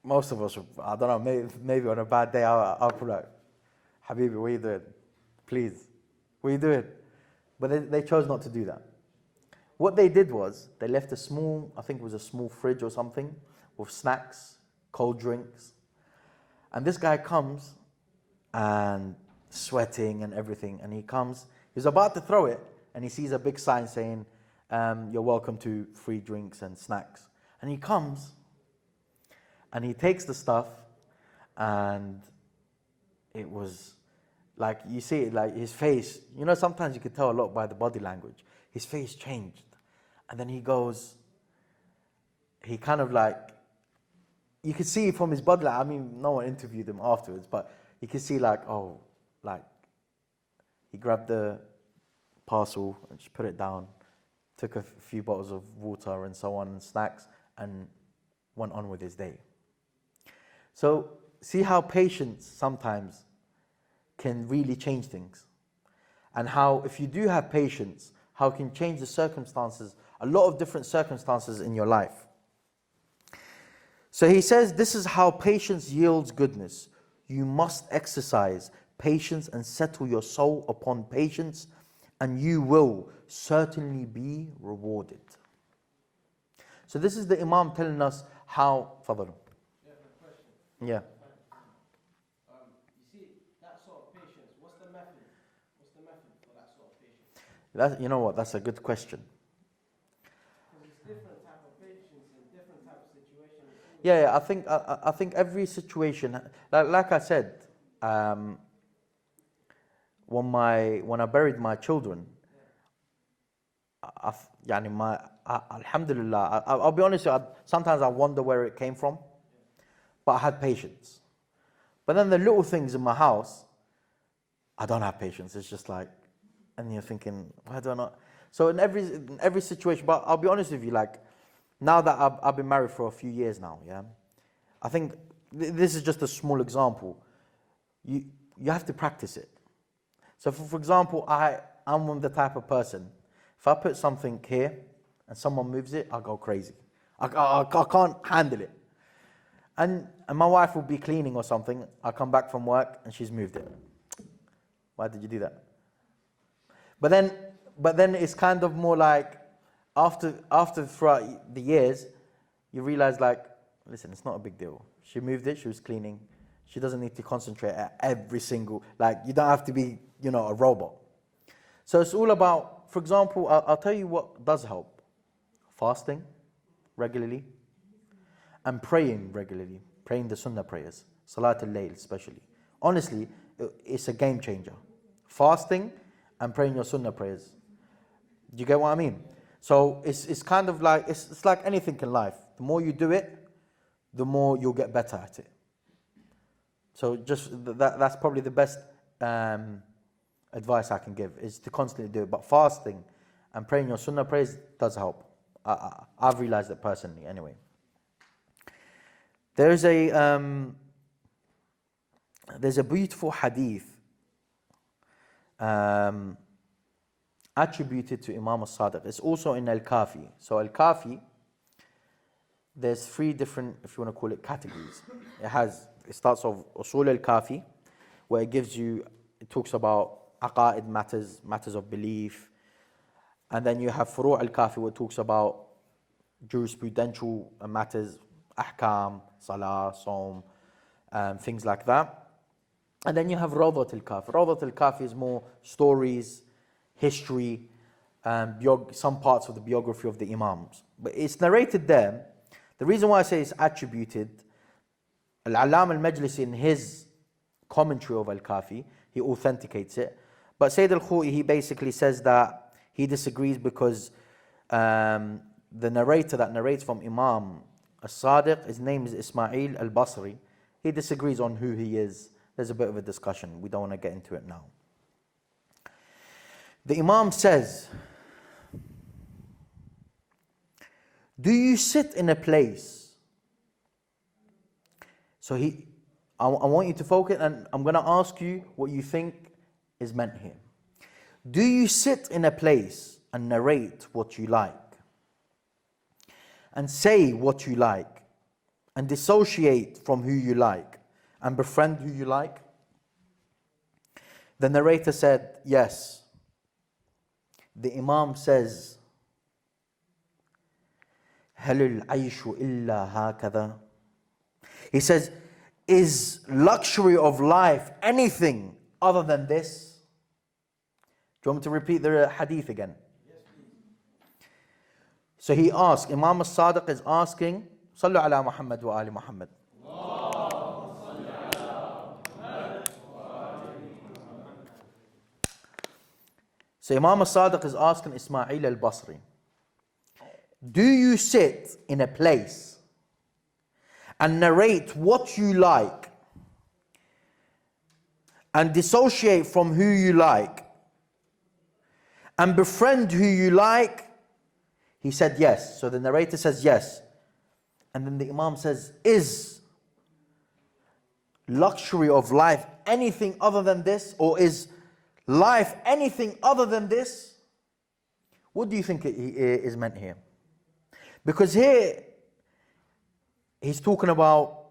most of us, I don't know, maybe on a bad day, I'll put like, Habibi, what are you doing? Please, what are you doing? But they chose not to do that. What they did was, they left a small, I think it was a small fridge or something, with snacks, cold drinks. And this guy comes, and sweating and everything, and he's about to throw it, and he sees a big sign saying, you're welcome to free drinks and snacks. And he comes, and he takes the stuff, and it was like, you see it, like his face, sometimes you can tell a lot by the body language. His face changed. And then he kind of like, you could see from his body, I mean, no one interviewed him afterwards, but you could see he grabbed the parcel and just put it down, took a few bottles of water and so on and snacks, and went on with his day. So see how patience sometimes can really change things, and how if you do have patience, how it can change the circumstances, a lot of different circumstances in your life. So he says, this is how patience yields goodness. You must exercise patience and settle your soul upon patience, and you will certainly be rewarded. So this is the Imam telling us how. Fadal. Yeah, a question. Yeah. You see, that sort of patience, what's the method? What's the method for that sort of patience? You know what? That's a good question. Because it's different type of patience in different type of situations. Yeah, I think every situation, like I said, when I buried my children, alhamdulillah, I'll be honest with you, sometimes I wonder where it came from, but I had patience. But then the little things in my house, I don't have patience. It's just like, and you're thinking, why do I not? So in every situation, but I'll be honest with you, like, now that I've been married for a few years now, yeah, I think this is just a small example. You have to practice it. So for example, I'm the type of person, if I put something here and someone moves it, I'll go crazy. I can't handle it. And my wife will be cleaning or something, I'll come back from work and she's moved it. Why did you do that? But then it's kind of more like after throughout the years, you realize like, listen, it's not a big deal. She moved it, she was cleaning. She doesn't need to concentrate at every single, like you don't have to be, a robot. So it's all about, for example, I'll tell you what does help. Fasting regularly and praying regularly. Praying the sunnah prayers. Salat al-Layl especially. Honestly, it's a game changer. Fasting and praying your sunnah prayers. Do you get what I mean? So it's kind of like, it's like anything in life. The more you do it, the more you'll get better at it. So just that's probably the best advice I can give, is to constantly do it. But fasting and praying your sunnah prayers does help. I've realized it personally anyway. There's a beautiful hadith attributed to Imam al-Sadiq. It's also in al-Kafi. So al-Kafi, there's 3 different, if you want to call it, categories. It starts off Usul al-Kafi, where it talks about aqaid matters of belief. And then you have Furu' al-Kafi, where it talks about jurisprudential matters, ahkam, salah, sawm, things like that. And then you have Rawdat al-Kafi. Rawdat al-Kafi is more stories, history, some parts of the biography of the Imams. But it's narrated there. The reason why I say it's attributed, Al-Allam al-Majlisi in his commentary of al-Kafi, he authenticates it. But Sayyid al-Khu'i, he basically says that he disagrees because the narrator that narrates from Imam al-Sadiq, his name is Ismail al-Basri. He disagrees on who he is. There's a bit of a discussion. We don't want to get into it now. The Imam says, do you sit in a place? So I want you to focus, and I'm going to ask you what you think is meant here. Do you sit in a place and narrate what you like, and say what you like, and dissociate from who you like, and befriend who you like? The narrator said, yes. The Imam says, هل العيش إلا هكذا? He says, is luxury of life anything other than this? Do you want me to repeat the hadith again? Yes, please. So he asks, Imam al-Sadiq is asking, صلوا على محمد وآل محمد. So Imam al-Sadiq is asking Ismail al-Basri, do you sit in a place and narrate what you like and dissociate from who you like and befriend who you like? He said yes. So the narrator says yes. And then the Imam says, is luxury of life anything other than this? Or is life anything other than this? What do you think is meant here? Because here he's talking about,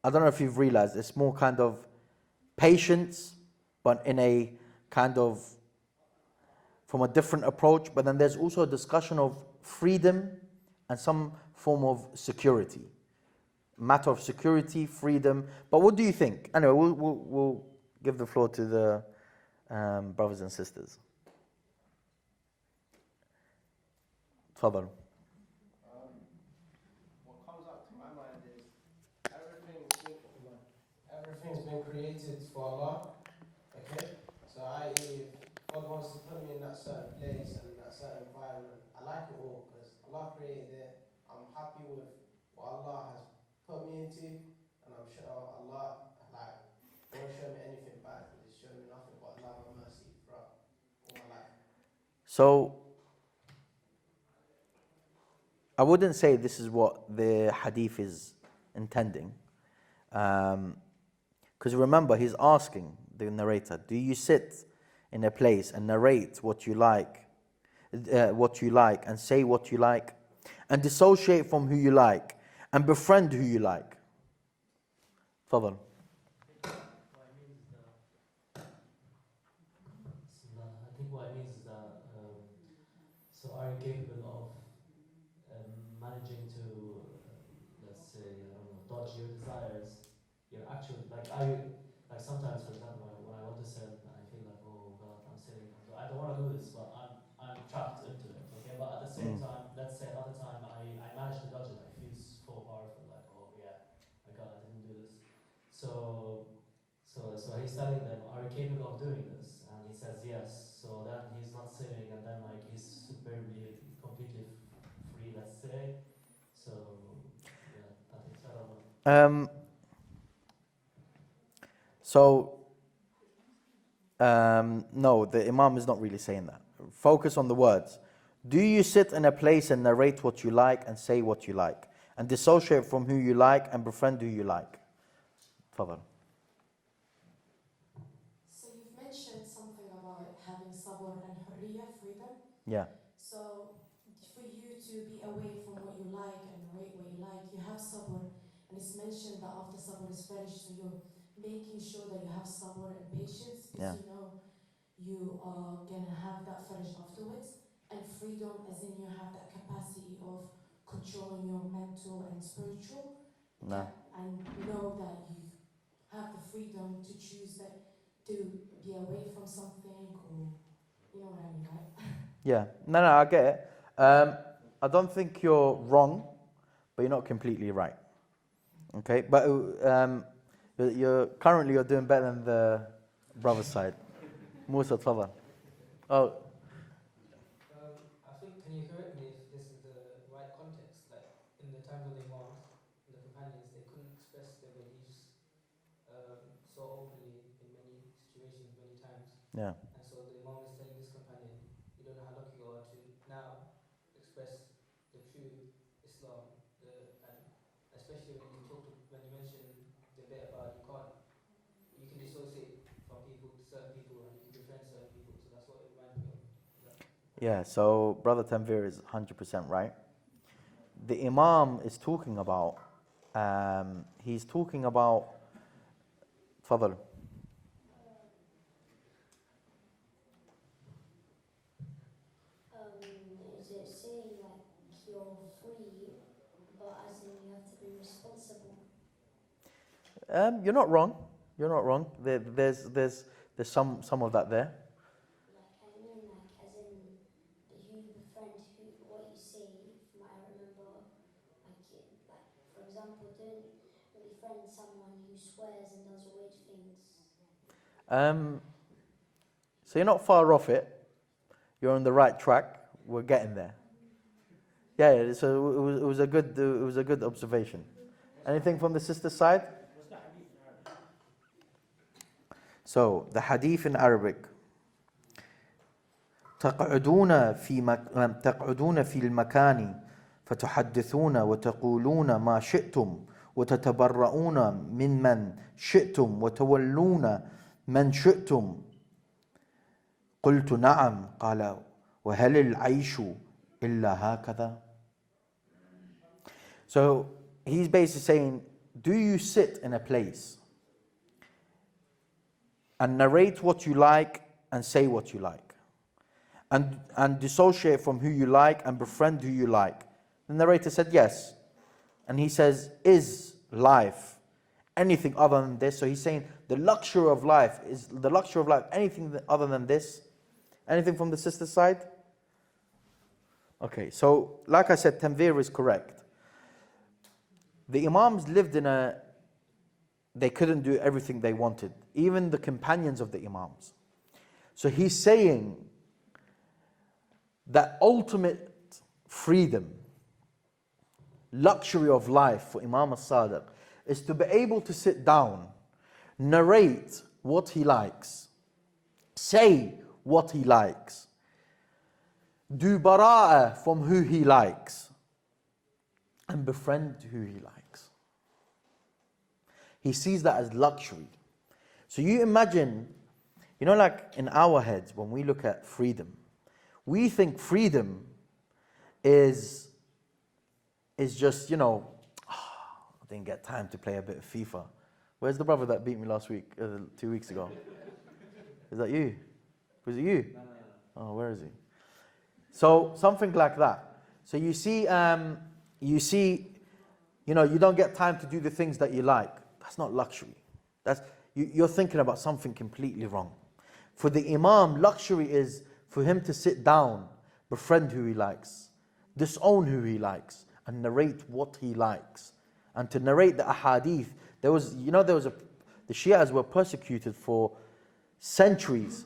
I don't know if you've realized, it's more kind of patience, but in a kind of, from a different approach. But then there's also a discussion of freedom and some form of security. Matter of security, freedom. But what do you think? Anyway, we'll give the floor to the brothers and sisters. Tfadal. What comes up to my mind is everything's been created for Allah. Okay? So if God wants to put me in that certain place and that certain environment, I like it all because Allah created it. I'm happy with what Allah has put me into, and I'm sure Allah won't show me anything bad because He's shown me nothing but love and mercy throughout all my life. So, I wouldn't say this is what the hadith is intending. Because remember, he's asking the narrator, do you sit in a place and narrate what you like, and say what you like, and dissociate from who you like, and befriend who you like? Fadal. What it means is that So are you capable of managing to, let's say, I don't know, dodge your desires? Your actual, like, are you, like sometimes, for example, when I want to sin and I feel like, oh God, I'm sinning, I don't want to do this, but I'm trapped into it, okay? But at the same time, let's say another time I manage to dodge it, I feel so powerful, like, oh yeah, my God, I didn't do this. So he's telling them, are you capable of doing this? And he says yes. So then he's not sinning, and then like he's superbly, completely free, let's say. So yeah, I think so. I don't know. So no, the Imam is not really saying that. Focus on the words. Do you sit in a place and narrate what you like and say what you like, and dissociate from who you like and befriend who you like? Fadal. So you've mentioned something about having sabr and hurriya, freedom. Yeah. So for you to be away from what you like and narrate what you like, you have sabr. And it's mentioned that after sabr is finished, so you're making sure that you have sabr and patience because Yeah. you know you are gonna have that faraj afterwards. And freedom, as in you have that capacity of controlling your mental and spiritual, No. and know that you have the freedom to choose that to be away from something, or you know what I mean, right? Yeah. No, I get it. I don't think you're wrong, but you're not completely right. Okay, but you're currently doing better than the brother's side. Musa, tafadhal. Oh, I think, can you correct me if this is the right context? Like, in the times of the Imams and the companions, they couldn't express their beliefs so openly in many situations, many times. yeah, And so the Imam is telling this companion, you don't know how lucky you are to now express the true Islam, and especially when when you mention the bit about you can dissociate from people to certain people and you can befriend certain people. So that's what it reminded me of. Is that yeah. So brother Tanvir is 100% right. The Imam is talking about. He's talking about. Tafadhal. Is it saying like you're free, but as in you have to be responsible? You're not wrong. You're not wrong. There's some of that there. Like I mean, like as in you befriend who what you say. From what I remember, like for example, don't befriend someone who swears and does weird things. So you're not far off it. You're on the right track. We're getting there. Yeah. So it was a good observation. Anything from the sister's side? So the hadith in Arabic. تقعدون في المكان فتحدثون وتقولون ما شئتم وتتبرؤون ممن شئتم وتولون من شئتم. قلت نعم. قال وهل العيش إلا هكذا. So he's basically saying, do you sit in a place and narrate what you like and say what you like, and dissociate from who you like and befriend who you like? The narrator said yes. And he says, is life anything other than this? So he's saying the luxury of life anything other than this? Anything from the sister's side? Okay, so like I said, Tanvir is correct. The Imams lived they couldn't do everything they wanted, even the companions of the Imams. So he's saying that ultimate freedom, luxury of life for Imam as-Sadiq is to be able to sit down, narrate what he likes, say what he likes, do bara'ah from who he likes, and befriend who he likes. He sees that as luxury. So you imagine, like in our heads, when we look at freedom, we think freedom is just, I didn't get time to play a bit of FIFA. Where's the brother that beat me last week, 2 weeks ago? Is that you? Was it you? No. Oh, where is he? So something like that. So you see, you know, you don't get time to do the things that you like. That's not luxury. You're thinking about something completely wrong. For the Imam, luxury is for him to sit down, befriend who he likes, disown who he likes, and narrate what he likes. And to narrate the ahadith, the Shias were persecuted for centuries,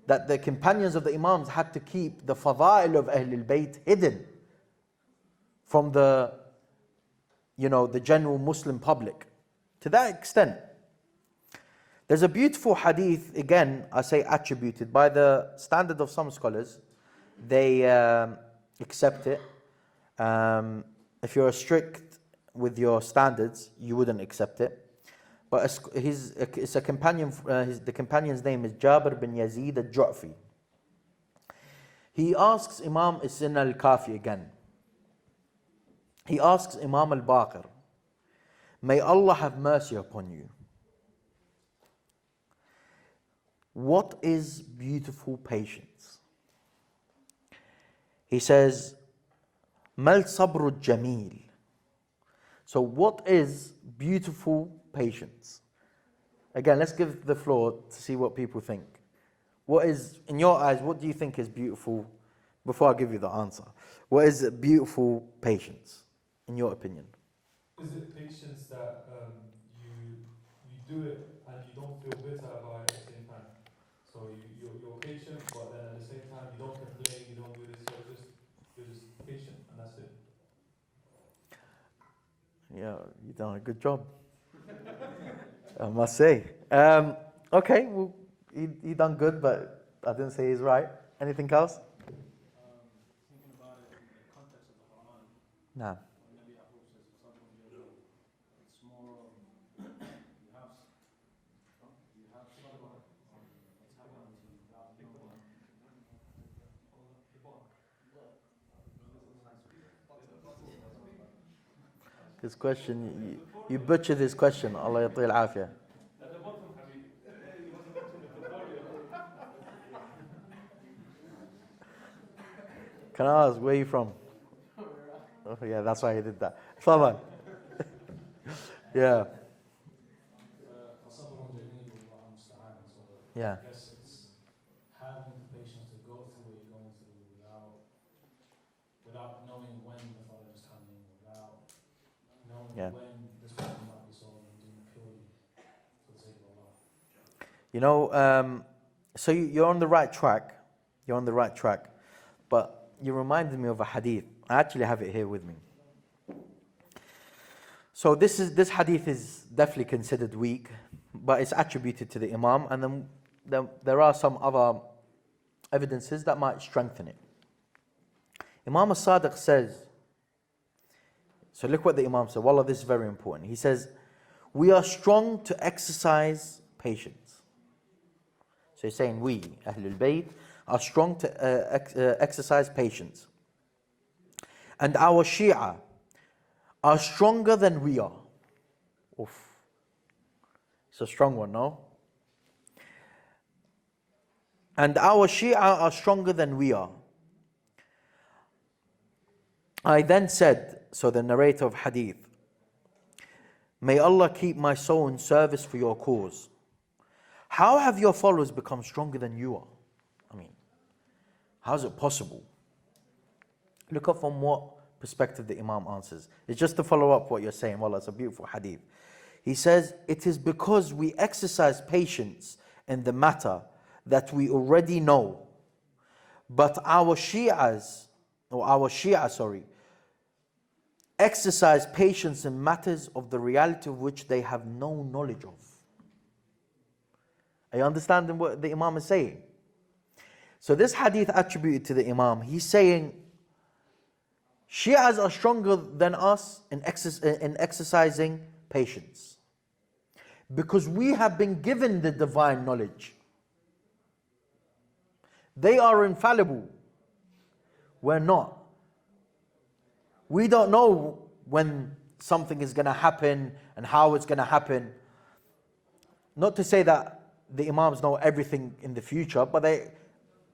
that the companions of the Imams had to keep the fada'il of Ahlul Bayt hidden from the general Muslim public. To that extent, there's a beautiful hadith, again, I say attributed, by the standard of some scholars. They accept it. If you're strict with your standards, you wouldn't accept it. But it's a companion, the companion's name is Jabir bin Yazid al-Ju'fi. He asks Imam, it's in al-Kafi again. He asks Imam al-Baqir, may Allah have mercy upon you. What is beautiful patience? He says, Mal sabru jameel. So what is beautiful patience? Again, let's give the floor to see what people think. What is, in your eyes, what do you think is beautiful? Before I give you the answer, what is beautiful patience, in your opinion? Is it patience that you do it and you don't feel bitter about it at the same time? So you're patient, but then at the same time you don't complain, you don't do this, you're just patient, and that's it. Yeah, you've done a good job. I must say. Okay, well, he done good, but I didn't say he's right. Anything else? Thinking about it in the context of the Quran, No. when Nabi Yaqub says, "Sabrun jameel," it's more of you have sabr on what's happening to you without knowing. His question, you butchered his question. Allah yatil afiyah. Can I ask, where are you from? Oh yeah, that's why he did that. Fine. Yeah. Yeah. I guess it's having the patience to go through what you're going through without knowing when the Faraj is coming, without knowing when this problem might be solved, and doing it purely for the sake of Allah. You know, so you're on the right track. You're on the right track. But you reminded me of a hadith. I actually have it here with me. So this hadith is definitely considered weak, but it's attributed to the Imam, and then there are some other evidences that might strengthen it. Imam al-Sadiq says, so look what the Imam said. Wallah, this is very important. He says, we are strong to exercise patience. So he's saying we, Ahlul Bayt, are strong to exercise patience. And our Shia are stronger than we are. Oof. It's a strong one, no? And our Shia are stronger than we are. I then said, so the narrator of hadith, may Allah keep my soul in service for your cause. How have your followers become stronger than you are? I mean, how is it possible? Look up from what perspective the Imam answers. It's just to follow up what you're saying. Wallah, it's a beautiful hadith. He says, it is because we exercise patience in the matter that we already know. But our Shia, exercise patience in matters of the reality of which they have no knowledge of. Are you understanding what the Imam is saying? So this hadith attributed to the Imam, he's saying, Shias are stronger than us in exercising patience. Because we have been given the divine knowledge. They are infallible. We're not. We don't know when something is going to happen and how it's going to happen. Not to say that the Imams know everything in the future, but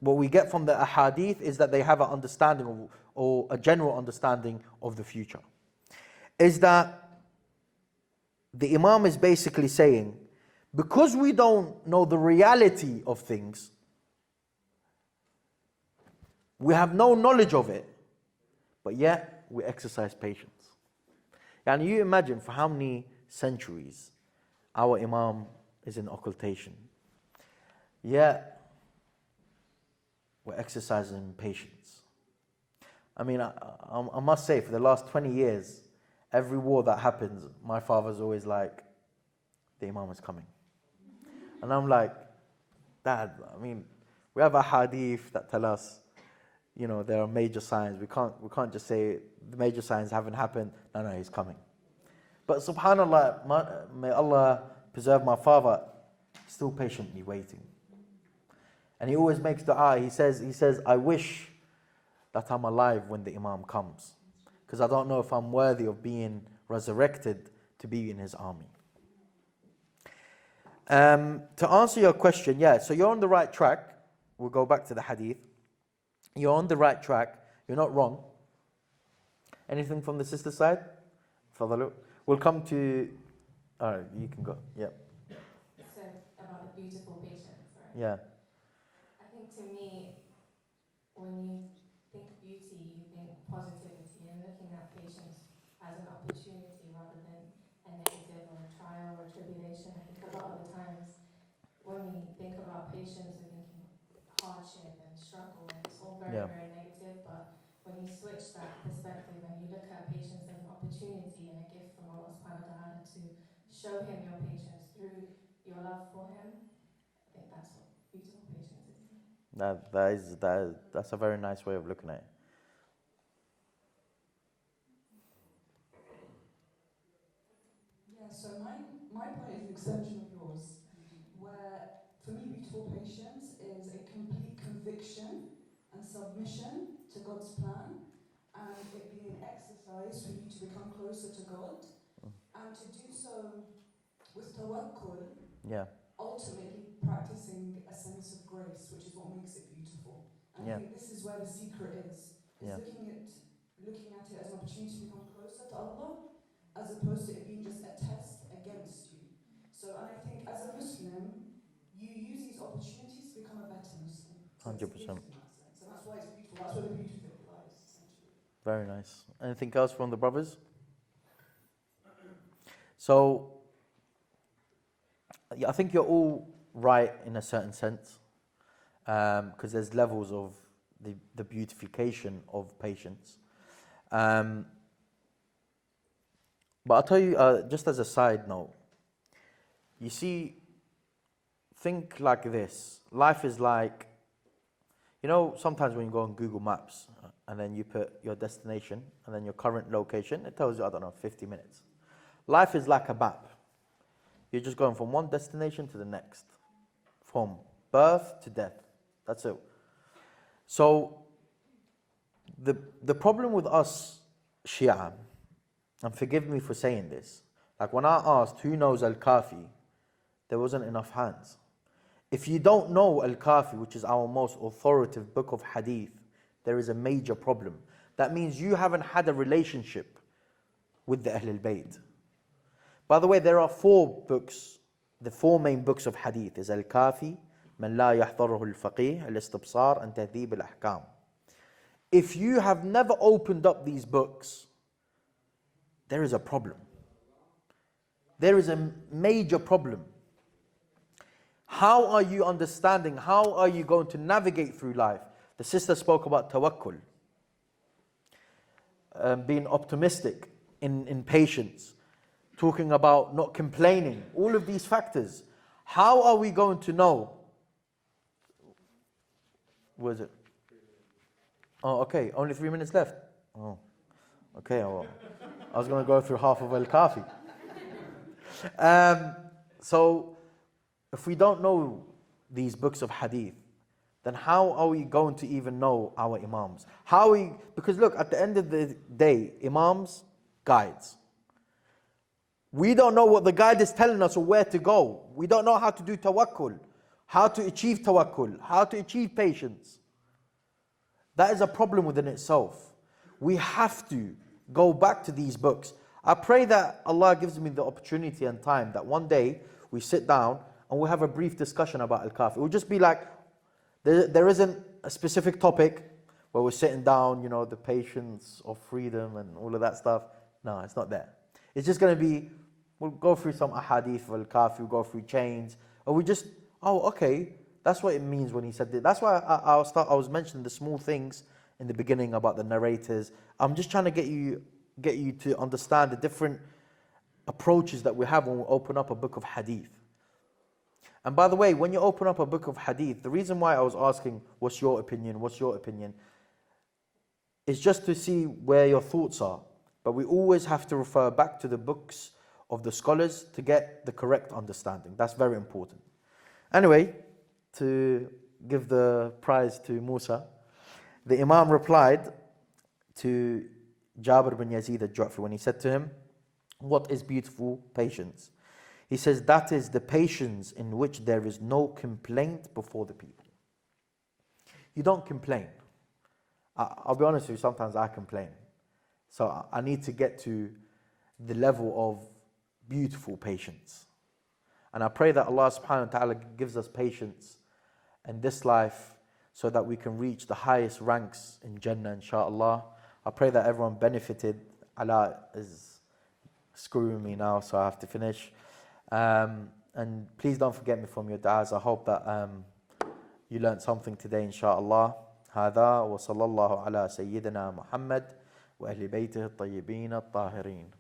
what we get from the ahadith is that they have an understanding of, or a general understanding of the future. Is that the Imam is basically saying, because we don't know the reality of things, we have no knowledge of it, but yet we exercise patience. And you imagine for how many centuries our Imam is in occultation, yet we're exercising patience. I mean, I must say, for the last 20 years, every war that happens, my father's always like, the Imam is coming. And I'm like, Dad, I mean, we have a hadith that tell us, you know, there are major signs. We can't just say the major signs haven't happened. No, he's coming. But subhanAllah, may Allah preserve my father, still patiently waiting. And he always makes dua. He says, I wish that I'm alive when the Imam comes, because I don't know if I'm worthy of being resurrected to be in his army. To answer your question, yeah, so you're on the right track. We'll go back to the hadith. You're on the right track. You're not wrong. Anything from the sister side? Fadalu. We'll come to... All right, you can go. Yeah. So, about the beautiful patience, right? Yeah. I think to me, when you think beauty, you think positivity, and looking at patience as an opportunity rather than a negative or a trial or a tribulation. I think a lot of the times when we think about patience, we're thinking hardship and struggle, and it's all very, very negative. But when you switch that perspective and you look at patience as an opportunity and a gift from Allah subhanahu wa ta'ala to show him your patience through your love for him, I think that's what beautiful patience is. That's a very nice way of looking at it. Yeah, so my point is an extension of yours, where for me beautiful patience is a complete conviction and submission to God's plan, and it being an exercise for you to become closer to God, and to do so with tawakkul, ultimately practicing a sense of grace, which is what makes it beautiful. And I think this is where the secret is looking at it as an opportunity to become closer to Allah, as opposed to it being just a test against you. So, and I think as a Muslim, you use these opportunities to become a better Muslim. So 100%. it's a gift in that sense. And that's why it's beautiful. That's where the beauty of it lies, essentially. Very nice. Anything else from the brothers? So, I think you're all right in a certain sense, because there's levels of the beautification of patience. But I'll tell you, just as a side note, you see, think like this. Life is like, you know, sometimes when you go on Google Maps and then you put your destination and then your current location, it tells you, I don't know, 50 minutes. Life is like a map. You're just going from one destination to the next, from birth to death. That's it. So, the problem with us Shia, and forgive me for saying this, like when I asked who knows al-Kafi, there wasn't enough hands. If you don't know al-Kafi, which is our most authoritative book of hadith, there is a major problem. That means you haven't had a relationship with the Ahlul Bayt. By the way, there are 4 books, the 4 main books of hadith is al-Kafi, Man la yahdaruhu al-Faqih, al-Istibsar, and Tahdhib al-Ahkam. If you have never opened up these books, there is a problem. There is a major problem. How are you understanding? How are you going to navigate through life? The sister spoke about tawakkul, being optimistic, in patience, talking about not complaining, all of these factors. How are we going to know? What is it? Oh, okay, only 3 minutes left. Oh, okay, well, I was going to go through half of al-Kafi. So, if we don't know these books of hadith, then how are we going to even know our imams? Because look, at the end of the day, imams, guides. We don't know what the guide is telling us or where to go. We don't know how to do tawakkul. how to achieve tawakkul, how to achieve patience. That is a problem within itself. We have to go back to these books. I pray that Allah gives me the opportunity and time that one day we sit down and we have a brief discussion about al-Kafi. It will just be like, there isn't a specific topic where we're sitting down, you know, the patience of freedom and all of that stuff. No, it's not there. It's just going to be, we'll go through some ahadith of al-Kafi, we'll go through chains, or we just, oh, okay, that's what it means when he said that. That's why I was mentioning the small things in the beginning about the narrators. I'm just trying to get you to understand the different approaches that we have when we open up a book of hadith. And by the way, when you open up a book of hadith, the reason why I was asking, what's your opinion, is just to see where your thoughts are. But we always have to refer back to the books of the scholars to get the correct understanding. That's very important. Anyway, to give the prize to Musa, the Imam replied to Jabir bin Yazid al-Ju'fi when he said to him, what is beautiful patience? He says, that is the patience in which there is no complaint before the people. You don't complain. I'll be honest with you, sometimes I complain. So I need to get to the level of beautiful patience. And I pray that Allah subhanahu wa ta'ala gives us patience in this life so that we can reach the highest ranks in Jannah, inshaAllah. I pray that everyone benefited. Allah is screwing me now, so I have to finish. And please don't forget me from your du'as. I hope that you learned something today, inshaAllah. هذا وصلى الله على سيدنا محمد وأهل بيته الطيبين الطاهرين.